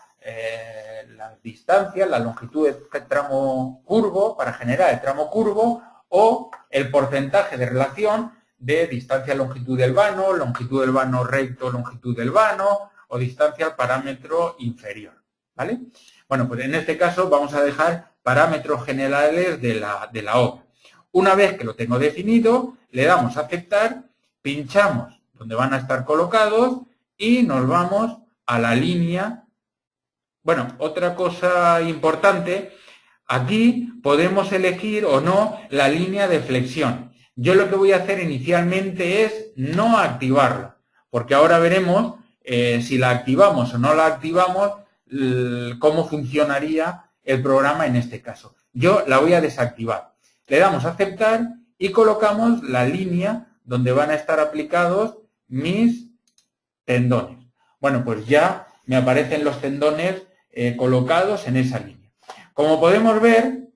las distancias, la longitud del tramo curvo para generar el tramo curvo o el porcentaje de relación de distancia longitud del vano recto, longitud del vano o distancia al parámetro inferior, ¿vale? Bueno, pues en este caso vamos a dejar parámetros generales de la obra. Una vez que lo tengo definido, le damos a aceptar, pinchamos donde van a estar colocados y nos vamos a la línea. Bueno, otra cosa importante, aquí podemos elegir o no la línea de flexión. Yo lo que voy a hacer inicialmente es no activarla, porque ahora veremos si la activamos o no la activamos, cómo funcionaría el programa en este caso. Yo la voy a desactivar. Le damos a aceptar y colocamos la línea donde van a estar aplicados mis tendones. Bueno, pues ya me aparecen los tendones colocados en esa línea. Como podemos ver,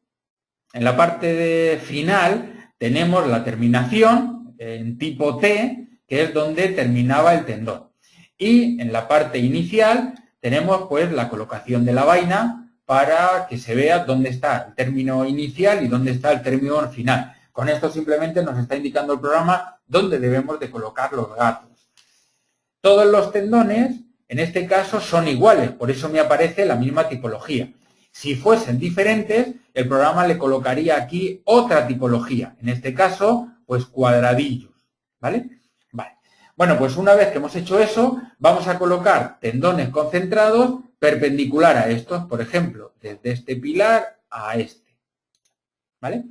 en la parte final tenemos la terminación en tipo T, que es donde terminaba el tendón. Y en la parte inicial tenemos pues la colocación de la vaina para que se vea dónde está el término inicial y dónde está el término final. Con esto simplemente nos está indicando el programa dónde debemos de colocar los gatos. Todos los tendones, en este caso, son iguales, por eso me aparece la misma tipología. Si fuesen diferentes, el programa le colocaría aquí otra tipología, en este caso, pues cuadradillos, ¿vale? Vale. Bueno, pues una vez que hemos hecho eso, vamos a colocar tendones concentrados perpendicular a estos, por ejemplo, desde este pilar a este, ¿vale?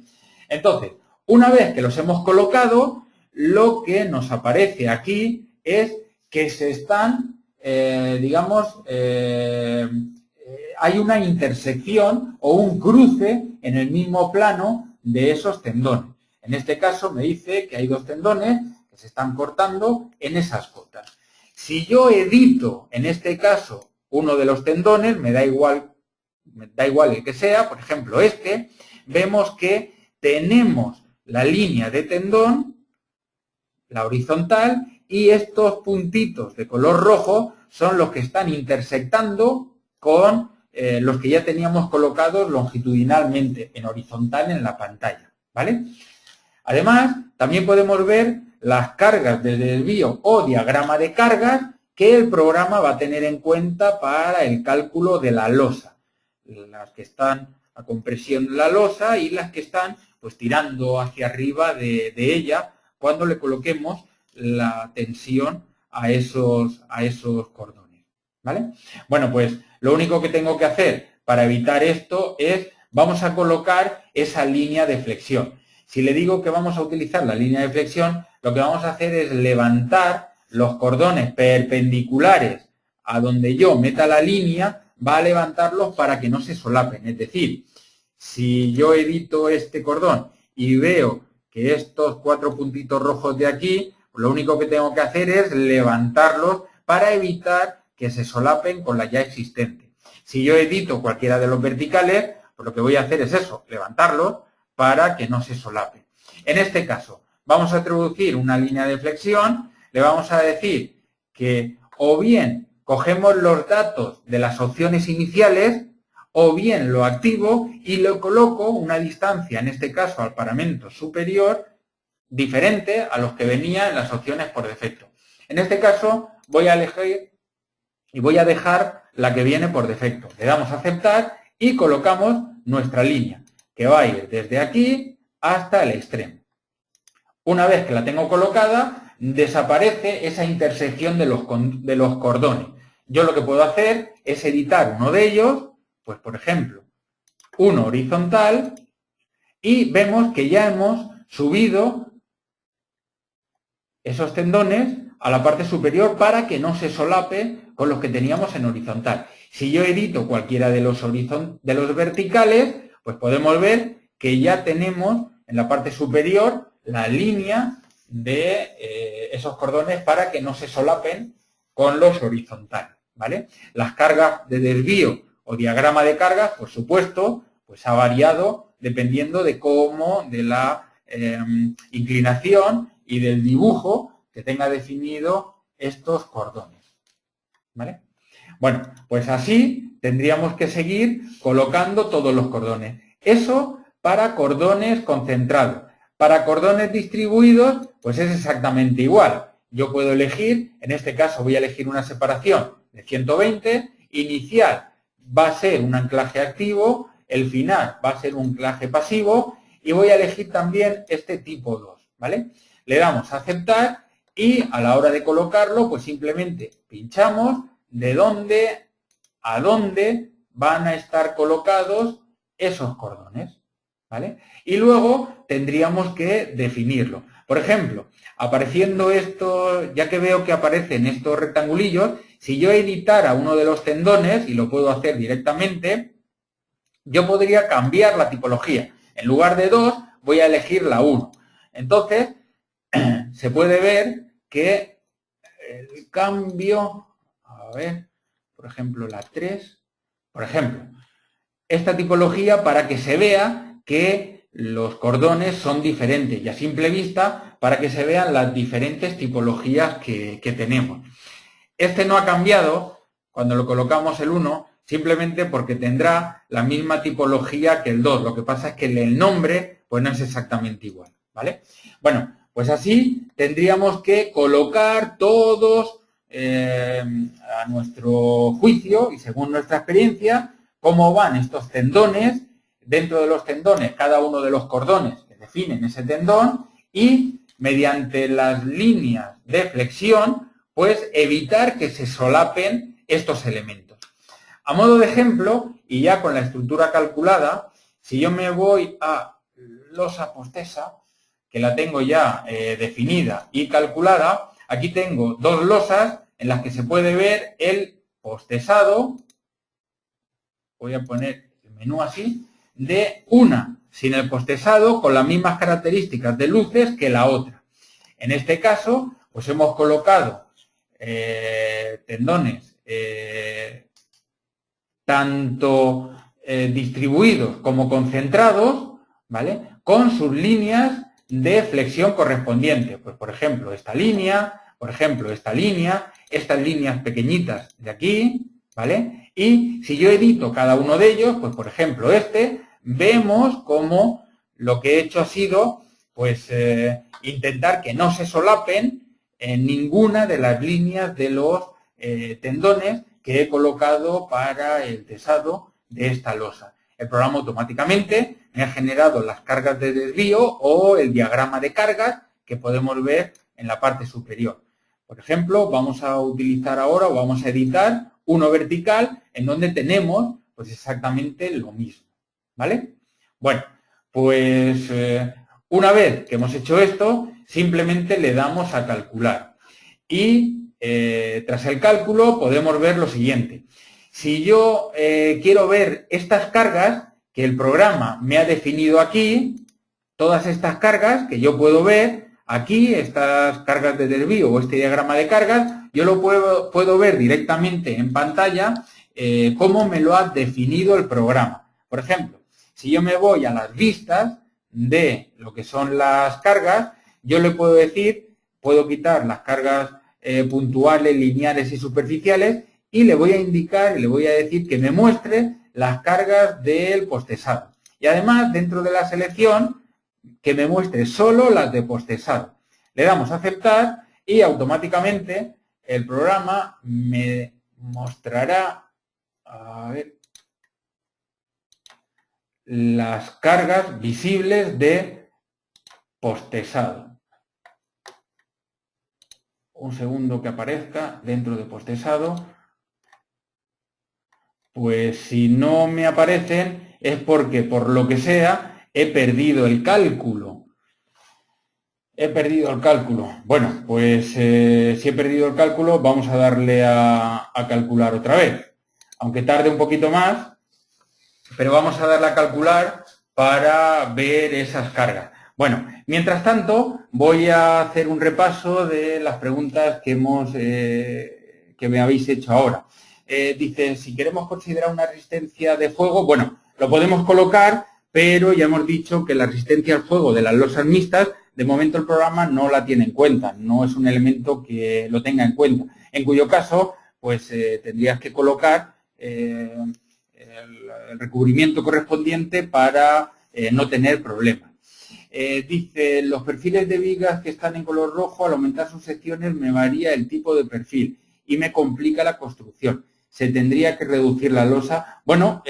Entonces, una vez que los hemos colocado, lo que nos aparece aquí es que se están, hay una intersección o un cruce en el mismo plano de esos tendones. En este caso me dice que hay dos tendones que se están cortando en esas cotas. Si yo edito, en este caso, uno de los tendones, me da igual el que sea, por ejemplo este, vemos que tenemos la línea de tendón, la horizontal, y estos puntitos de color rojo son los que están intersectando con los que ya teníamos colocados longitudinalmente, en horizontal en la pantalla, ¿vale? Además, también podemos ver las cargas de desvío o diagrama de cargas que el programa va a tener en cuenta para el cálculo de la losa. Las que están a compresión de la losa y las que están pues tirando hacia arriba de ella cuando le coloquemos la tensión a esos cordones, ¿vale? Bueno, pues lo único que tengo que hacer para evitar esto es, vamos a colocar esa línea de flexión. Si le digo que vamos a utilizar la línea de flexión, lo que vamos a hacer es levantar los cordones perpendiculares a donde yo meta la línea, va a levantarlos para que no se solapen. Es decir, si yo edito este cordón y veo que estos 4 puntitos rojos de aquí, lo único que tengo que hacer es levantarlos para evitar que se solapen con la ya existente. Si yo edito cualquiera de los verticales, pues lo que voy a hacer es eso, levantarlos para que no se solapen. En este caso, vamos a introducir una línea de flexión, le vamos a decir que o bien cogemos los datos de las opciones iniciales o bien lo activo y le coloco una distancia, en este caso al parámetro superior, diferente a los que venía en las opciones por defecto. En este caso voy a elegir y voy a dejar la que viene por defecto. Le damos a aceptar y colocamos nuestra línea, que va a ir desde aquí hasta el extremo. Una vez que la tengo colocada, desaparece esa intersección de los cordones. Yo lo que puedo hacer es editar uno de ellos, pues por ejemplo, uno horizontal, y vemos que ya hemos subido esos tendones a la parte superior para que no se solape con los que teníamos en horizontal. Si yo edito cualquiera de los verticales, pues podemos ver que ya tenemos en la parte superior la línea de esos cordones para que no se solapen con los horizontales, ¿vale? Las cargas de desvío o diagrama de cargas, por supuesto, pues ha variado dependiendo de cómo, de la inclinación y del dibujo que tenga definido estos cordones, ¿vale? Bueno, pues así tendríamos que seguir colocando todos los cordones. Eso para cordones concentrados. Para cordones distribuidos, pues es exactamente igual. Yo puedo elegir, en este caso voy a elegir una separación de 120, inicial va a ser un anclaje activo, el final va a ser un anclaje pasivo y voy a elegir también este tipo 2, ¿vale? Le damos a aceptar y a la hora de colocarlo, pues simplemente pinchamos de dónde a dónde van a estar colocados esos cordones, ¿vale? Y luego tendríamos que definirlo. Por ejemplo, apareciendo esto, ya que veo que aparecen estos rectangulillos, si yo editara uno de los tendones, y lo puedo hacer directamente, yo podría cambiar la tipología. En lugar de 2, voy a elegir la 1. Entonces, se puede ver que el cambio, a ver, por ejemplo, la 3, por ejemplo, esta tipología para que se vea que los cordones son diferentes y a simple vista para que se vean las diferentes tipologías que tenemos. Este no ha cambiado cuando lo colocamos el 1, simplemente porque tendrá la misma tipología que el 2. Lo que pasa es que el nombre pues no es exactamente igual, ¿vale? Bueno, pues así tendríamos que colocar todos a nuestro juicio y según nuestra experiencia cómo van estos tendones. Dentro de los tendones, cada uno de los cordones que definen ese tendón y mediante las líneas de flexión, pues evitar que se solapen estos elementos. A modo de ejemplo, y ya con la estructura calculada, si yo me voy a losa postesa, que la tengo ya definida y calculada, aquí tengo dos losas en las que se puede ver el postesado. Voy a poner el menú así, de una sin el postesado con las mismas características de luces que la otra. En este caso, pues hemos colocado tendones tanto distribuidos como concentrados, ¿vale? Con sus líneas de flexión correspondientes. Pues, por ejemplo, esta línea, por ejemplo, esta línea, estas líneas pequeñitas de aquí, ¿vale? Y si yo edito cada uno de ellos, pues por ejemplo vemos cómo lo que he hecho ha sido pues intentar que no se solapen en ninguna de las líneas de los tendones que he colocado para el tesado de esta losa. El programa automáticamente me ha generado las cargas de desvío o el diagrama de cargas que podemos ver en la parte superior. Por ejemplo, vamos a utilizar ahora o vamos a editar uno vertical en donde tenemos pues exactamente lo mismo, ¿vale? Bueno, pues una vez que hemos hecho esto, simplemente le damos a calcular y tras el cálculo podemos ver lo siguiente. Si yo quiero ver estas cargas que el programa me ha definido aquí, todas estas cargas que yo puedo ver aquí, estas cargas de desvío o este diagrama de cargas, yo lo puedo ver directamente en pantalla cómo me lo ha definido el programa. Por ejemplo, si yo me voy a las vistas de lo que son las cargas, yo le puedo decir, puedo quitar las cargas puntuales, lineales y superficiales y le voy a indicar, le voy a decir que me muestre las cargas del postesado. Y además, dentro de la selección, que me muestre solo las de postesado. Le damos a aceptar y automáticamente el programa me mostrará, a ver, las cargas visibles de postesado. Un segundo que aparezca dentro de postesado. Pues si no me aparecen es porque, por lo que sea, he perdido el cálculo. Bueno, pues si he perdido el cálculo, vamos a darle a calcular otra vez. Aunque tarde un poquito más, pero vamos a darle a calcular para ver esas cargas. Bueno, mientras tanto, voy a hacer un repaso de las preguntas que me habéis hecho ahora. Dice, si queremos considerar una resistencia de fuego, bueno, lo podemos colocar, pero ya hemos dicho que la resistencia al fuego de las losas mixtas, de momento el programa no la tiene en cuenta, no es un elemento que lo tenga en cuenta, en cuyo caso, pues tendrías que colocar el recubrimiento correspondiente para no tener problemas. Dice, los perfiles de vigas que están en color rojo, al aumentar sus secciones me varía el tipo de perfil y me complica la construcción. Se tendría que reducir la losa. Bueno,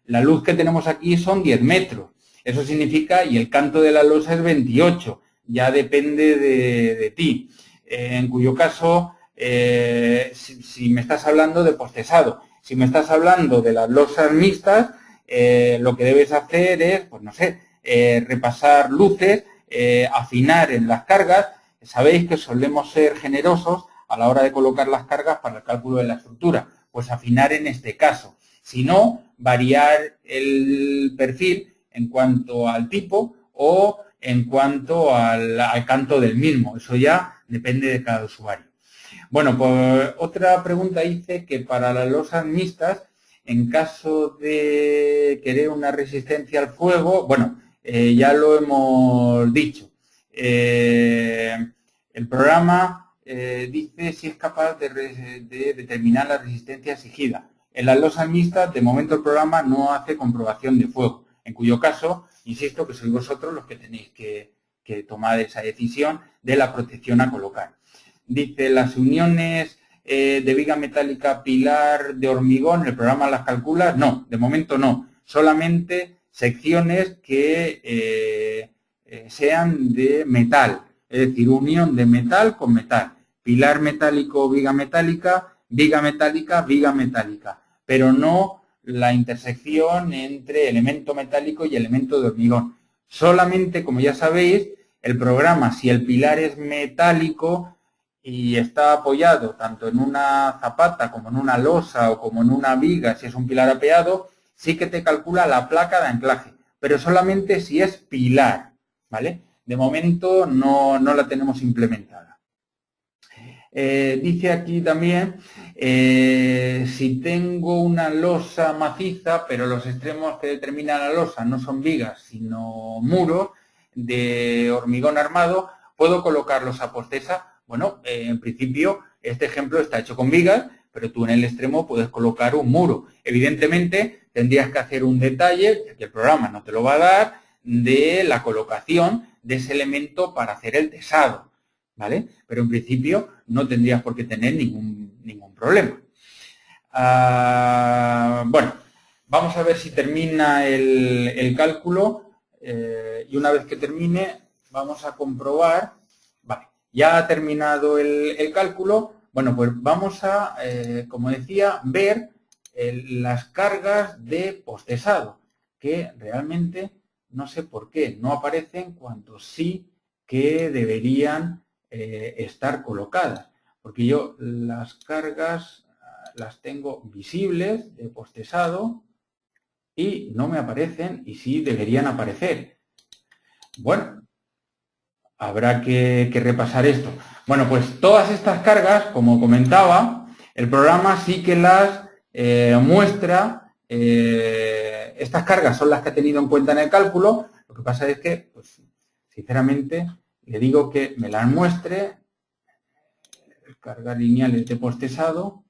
la luz que tenemos aquí son 10 metros. Eso significa, y el canto de la losa es 28. Ya depende de ti. En cuyo caso, si me estás hablando de postesado, si me estás hablando de las losas mixtas, lo que debes hacer es, pues no sé, repasar luces, afinar en las cargas. Sabéis que solemos ser generosos a la hora de colocar las cargas para el cálculo de la estructura, pues afinar en este caso. Si no, variar el perfil en cuanto al tipo o en cuanto al canto del mismo. Eso ya depende de cada usuario. Bueno, pues otra pregunta dice que para las losas mixtas, en caso de querer una resistencia al fuego, bueno, ya lo hemos dicho. El programa dice si es capaz de determinar la resistencia exigida. En las losas mixtas, de momento el programa no hace comprobación de fuego, en cuyo caso, insisto que sois vosotros los que tenéis que tomar esa decisión de la protección a colocar. Dice, las uniones de viga metálica pilar de hormigón, ¿el programa las calcula? No, de momento no. Solamente secciones que sean de metal, es decir, unión de metal con metal. Pilar metálico, viga metálica, viga metálica, viga metálica. Pero no la intersección entre elemento metálico y elemento de hormigón. Solamente, como ya sabéis, el programa, si el pilar es metálico y está apoyado tanto en una zapata como en una losa o como en una viga, si es un pilar apeado, sí que te calcula la placa de anclaje, pero solamente si es pilar, ¿vale? De momento no la tenemos implementada. Dice aquí también, si tengo una losa maciza, pero los extremos que determinan la losa no son vigas, sino muros de hormigón armado, ¿puedo colocarlos a postesa? Bueno, en principio este ejemplo está hecho con vigas, pero tú en el extremo puedes colocar un muro. Evidentemente tendrías que hacer un detalle, que el programa no te lo va a dar, de la colocación de ese elemento para hacer el tesado, ¿vale? Pero en principio no tendrías por qué tener ningún problema. Bueno, vamos a ver si termina el cálculo y una vez que termine vamos a comprobar. Vale, ya ha terminado el cálculo. Bueno, pues vamos a, como decía, ver las cargas de postesado, que realmente no sé por qué no aparecen cuando sí que deberían estar colocadas, porque yo las cargas las tengo visibles de postesado y no me aparecen y sí deberían aparecer. Bueno, habrá que repasar esto. Bueno, pues todas estas cargas, como comentaba, el programa sí que las muestra. Estas cargas son las que ha tenido en cuenta en el cálculo. Lo que pasa es que, pues, sinceramente, le digo que me las muestre. Cargas lineales de postesado.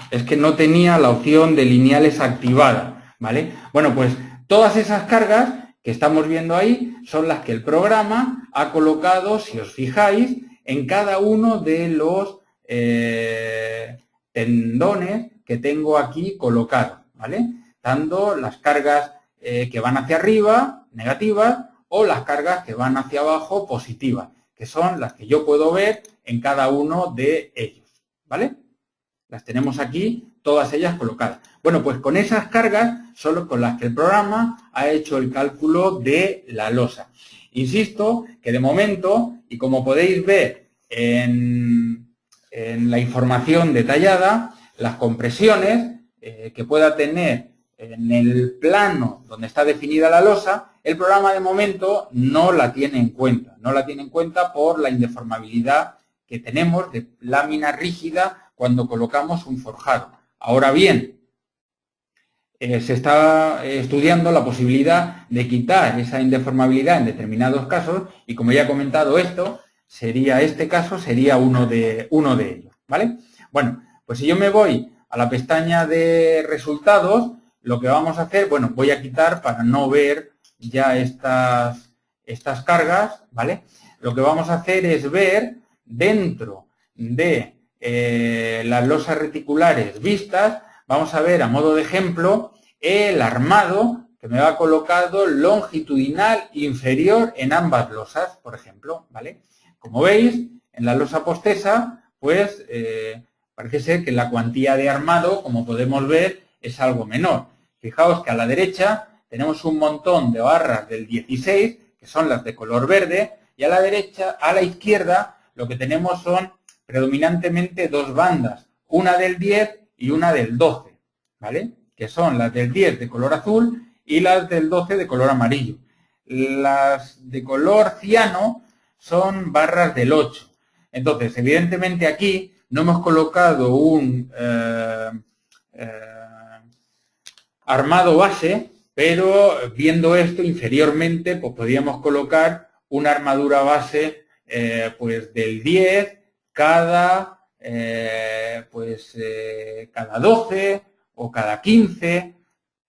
Es que no tenía la opción de lineales activada, ¿vale? Bueno, pues todas esas cargas que estamos viendo ahí son las que el programa ha colocado, si os fijáis, en cada uno de los tendones que tengo aquí colocados, ¿vale? Dando las cargas que van hacia arriba, negativas, o las cargas que van hacia abajo, positivas, que son las que yo puedo ver en cada uno de ellos, ¿vale? Las tenemos aquí, todas ellas colocadas. Bueno, pues con esas cargas son con las que el programa ha hecho el cálculo de la losa. Insisto que de momento, y como podéis ver en la información detallada, las compresiones que pueda tener en el plano donde está definida la losa, el programa de momento no la tiene en cuenta. No la tiene en cuenta por la indeformabilidad que tenemos de lámina rígida cuando colocamos un forjado. Ahora bien, se está estudiando la posibilidad de quitar esa indeformabilidad en determinados casos y, como ya he comentado, este caso sería uno de ellos, ¿vale? Bueno, pues si yo me voy a la pestaña de resultados, lo que vamos a hacer, bueno, voy a quitar para no ver ya estas cargas, ¿vale? Lo que vamos a hacer es ver dentro de las losas reticulares vistas, vamos a ver a modo de ejemplo el armado que me va colocado longitudinal inferior en ambas losas, por ejemplo, ¿vale? Como veis, en la losa postesa, pues parece ser que la cuantía de armado, como podemos ver, es algo menor. Fijaos que a la derecha tenemos un montón de barras del 16, que son las de color verde, y a la izquierda, lo que tenemos son predominantemente dos bandas, una del 10 y una del 12, ¿vale? Que son las del 10 de color azul y las del 12 de color amarillo. Las de color ciano son barras del 8. Entonces, evidentemente aquí no hemos colocado un armado base, pero viendo esto inferiormente, pues podríamos colocar una armadura base pues del 10 cada 12 o cada 15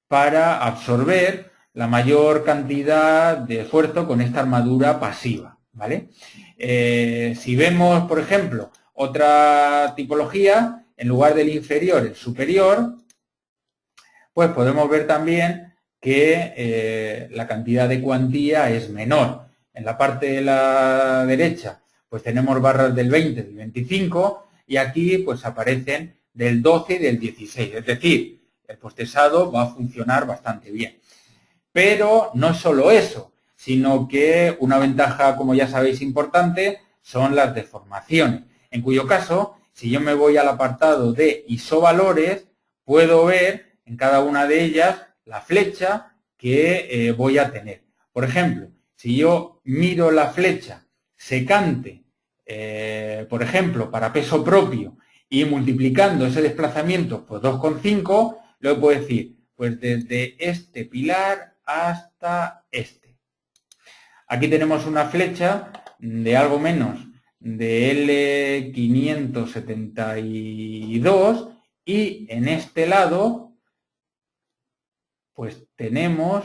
para absorber la mayor cantidad de esfuerzo con esta armadura pasiva, ¿vale? Si vemos, por ejemplo, otra tipología, en lugar del inferior, el superior, pues podemos ver también que la cantidad de cuantía es menor. En la parte de la derecha, pues tenemos barras del 20, del 25, y aquí pues aparecen del 12 y del 16. Es decir, el postesado va a funcionar bastante bien. Pero no es solo eso, sino que una ventaja, como ya sabéis, importante, son las deformaciones. En cuyo caso, si yo me voy al apartado de isovalores, puedo ver en cada una de ellas la flecha que voy a tener. Por ejemplo, si yo miro la flecha secante, por ejemplo, para peso propio, y multiplicando ese desplazamiento por 2,5, lo puedo decir, pues desde este pilar hasta este. Aquí tenemos una flecha de algo menos de L572 y en este lado pues tenemos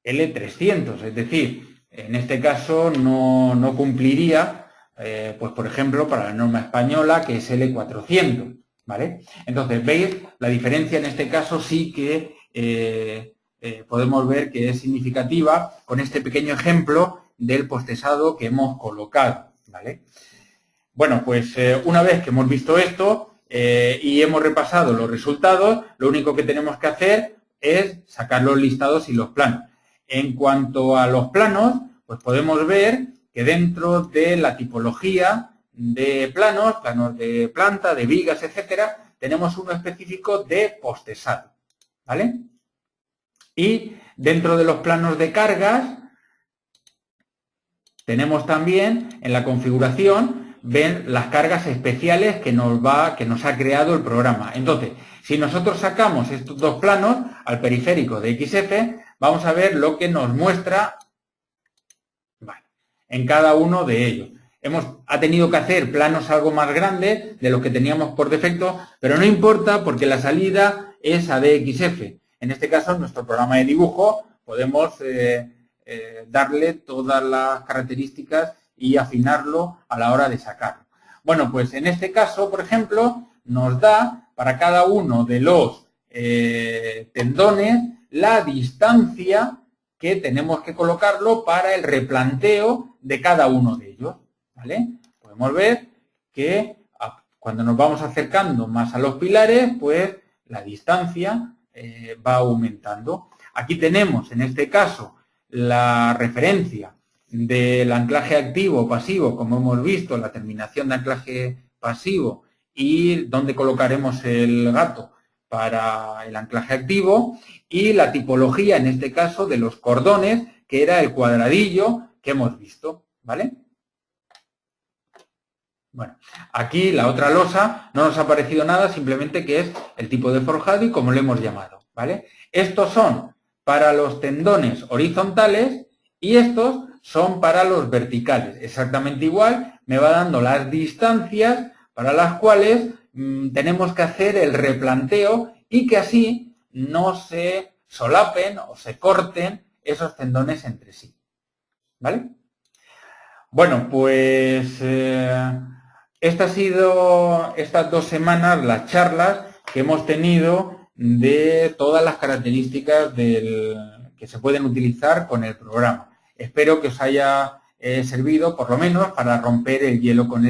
L300, es decir, en este caso no cumpliría, pues por ejemplo, para la norma española, que es L400, ¿vale? Entonces, veis, la diferencia en este caso sí que podemos ver que es significativa con este pequeño ejemplo del postesado que hemos colocado, ¿vale? Bueno, pues una vez que hemos visto esto y hemos repasado los resultados, lo único que tenemos que hacer es sacar los listados y los planos. En cuanto a los planos, pues podemos ver que dentro de la tipología de planos de planta, de vigas, etcétera, tenemos uno específico de postesado, ¿vale? Y dentro de los planos de cargas, tenemos también en la configuración, ven las cargas especiales que nos ha creado el programa. Entonces, si nosotros sacamos estos dos planos al periférico de XF, vamos a ver lo que nos muestra en cada uno de ellos. Ha tenido que hacer planos algo más grandes de los que teníamos por defecto, pero no importa porque la salida es ADXF. En este caso, en nuestro programa de dibujo, podemos darle todas las características y afinarlo a la hora de sacarlo. Bueno, pues en este caso, por ejemplo, nos da para cada uno de los tendones la distancia que tenemos que colocarlo para el replanteo de cada uno de ellos, ¿vale? Podemos ver que cuando nos vamos acercando más a los pilares, pues la distancia va aumentando. Aquí tenemos, en este caso, la referencia del anclaje activo o pasivo, como hemos visto, la terminación de anclaje pasivo y dónde colocaremos el gato para el anclaje activo, y la tipología, en este caso, de los cordones, que era el cuadradillo que hemos visto, ¿vale? Bueno, aquí la otra losa no nos ha parecido nada, simplemente que es el tipo de forjado y como lo hemos llamado, ¿vale? Estos son para los tendones horizontales y estos son para los verticales. Exactamente igual, me va dando las distancias para las cuales tenemos que hacer el replanteo y que así no se solapen o se corten esos tendones entre sí, ¿vale? Bueno, pues esta ha sido estas 2 semanas las charlas que hemos tenido de todas las características que se pueden utilizar con el programa. Espero que os haya servido, por lo menos, para romper el hielo con el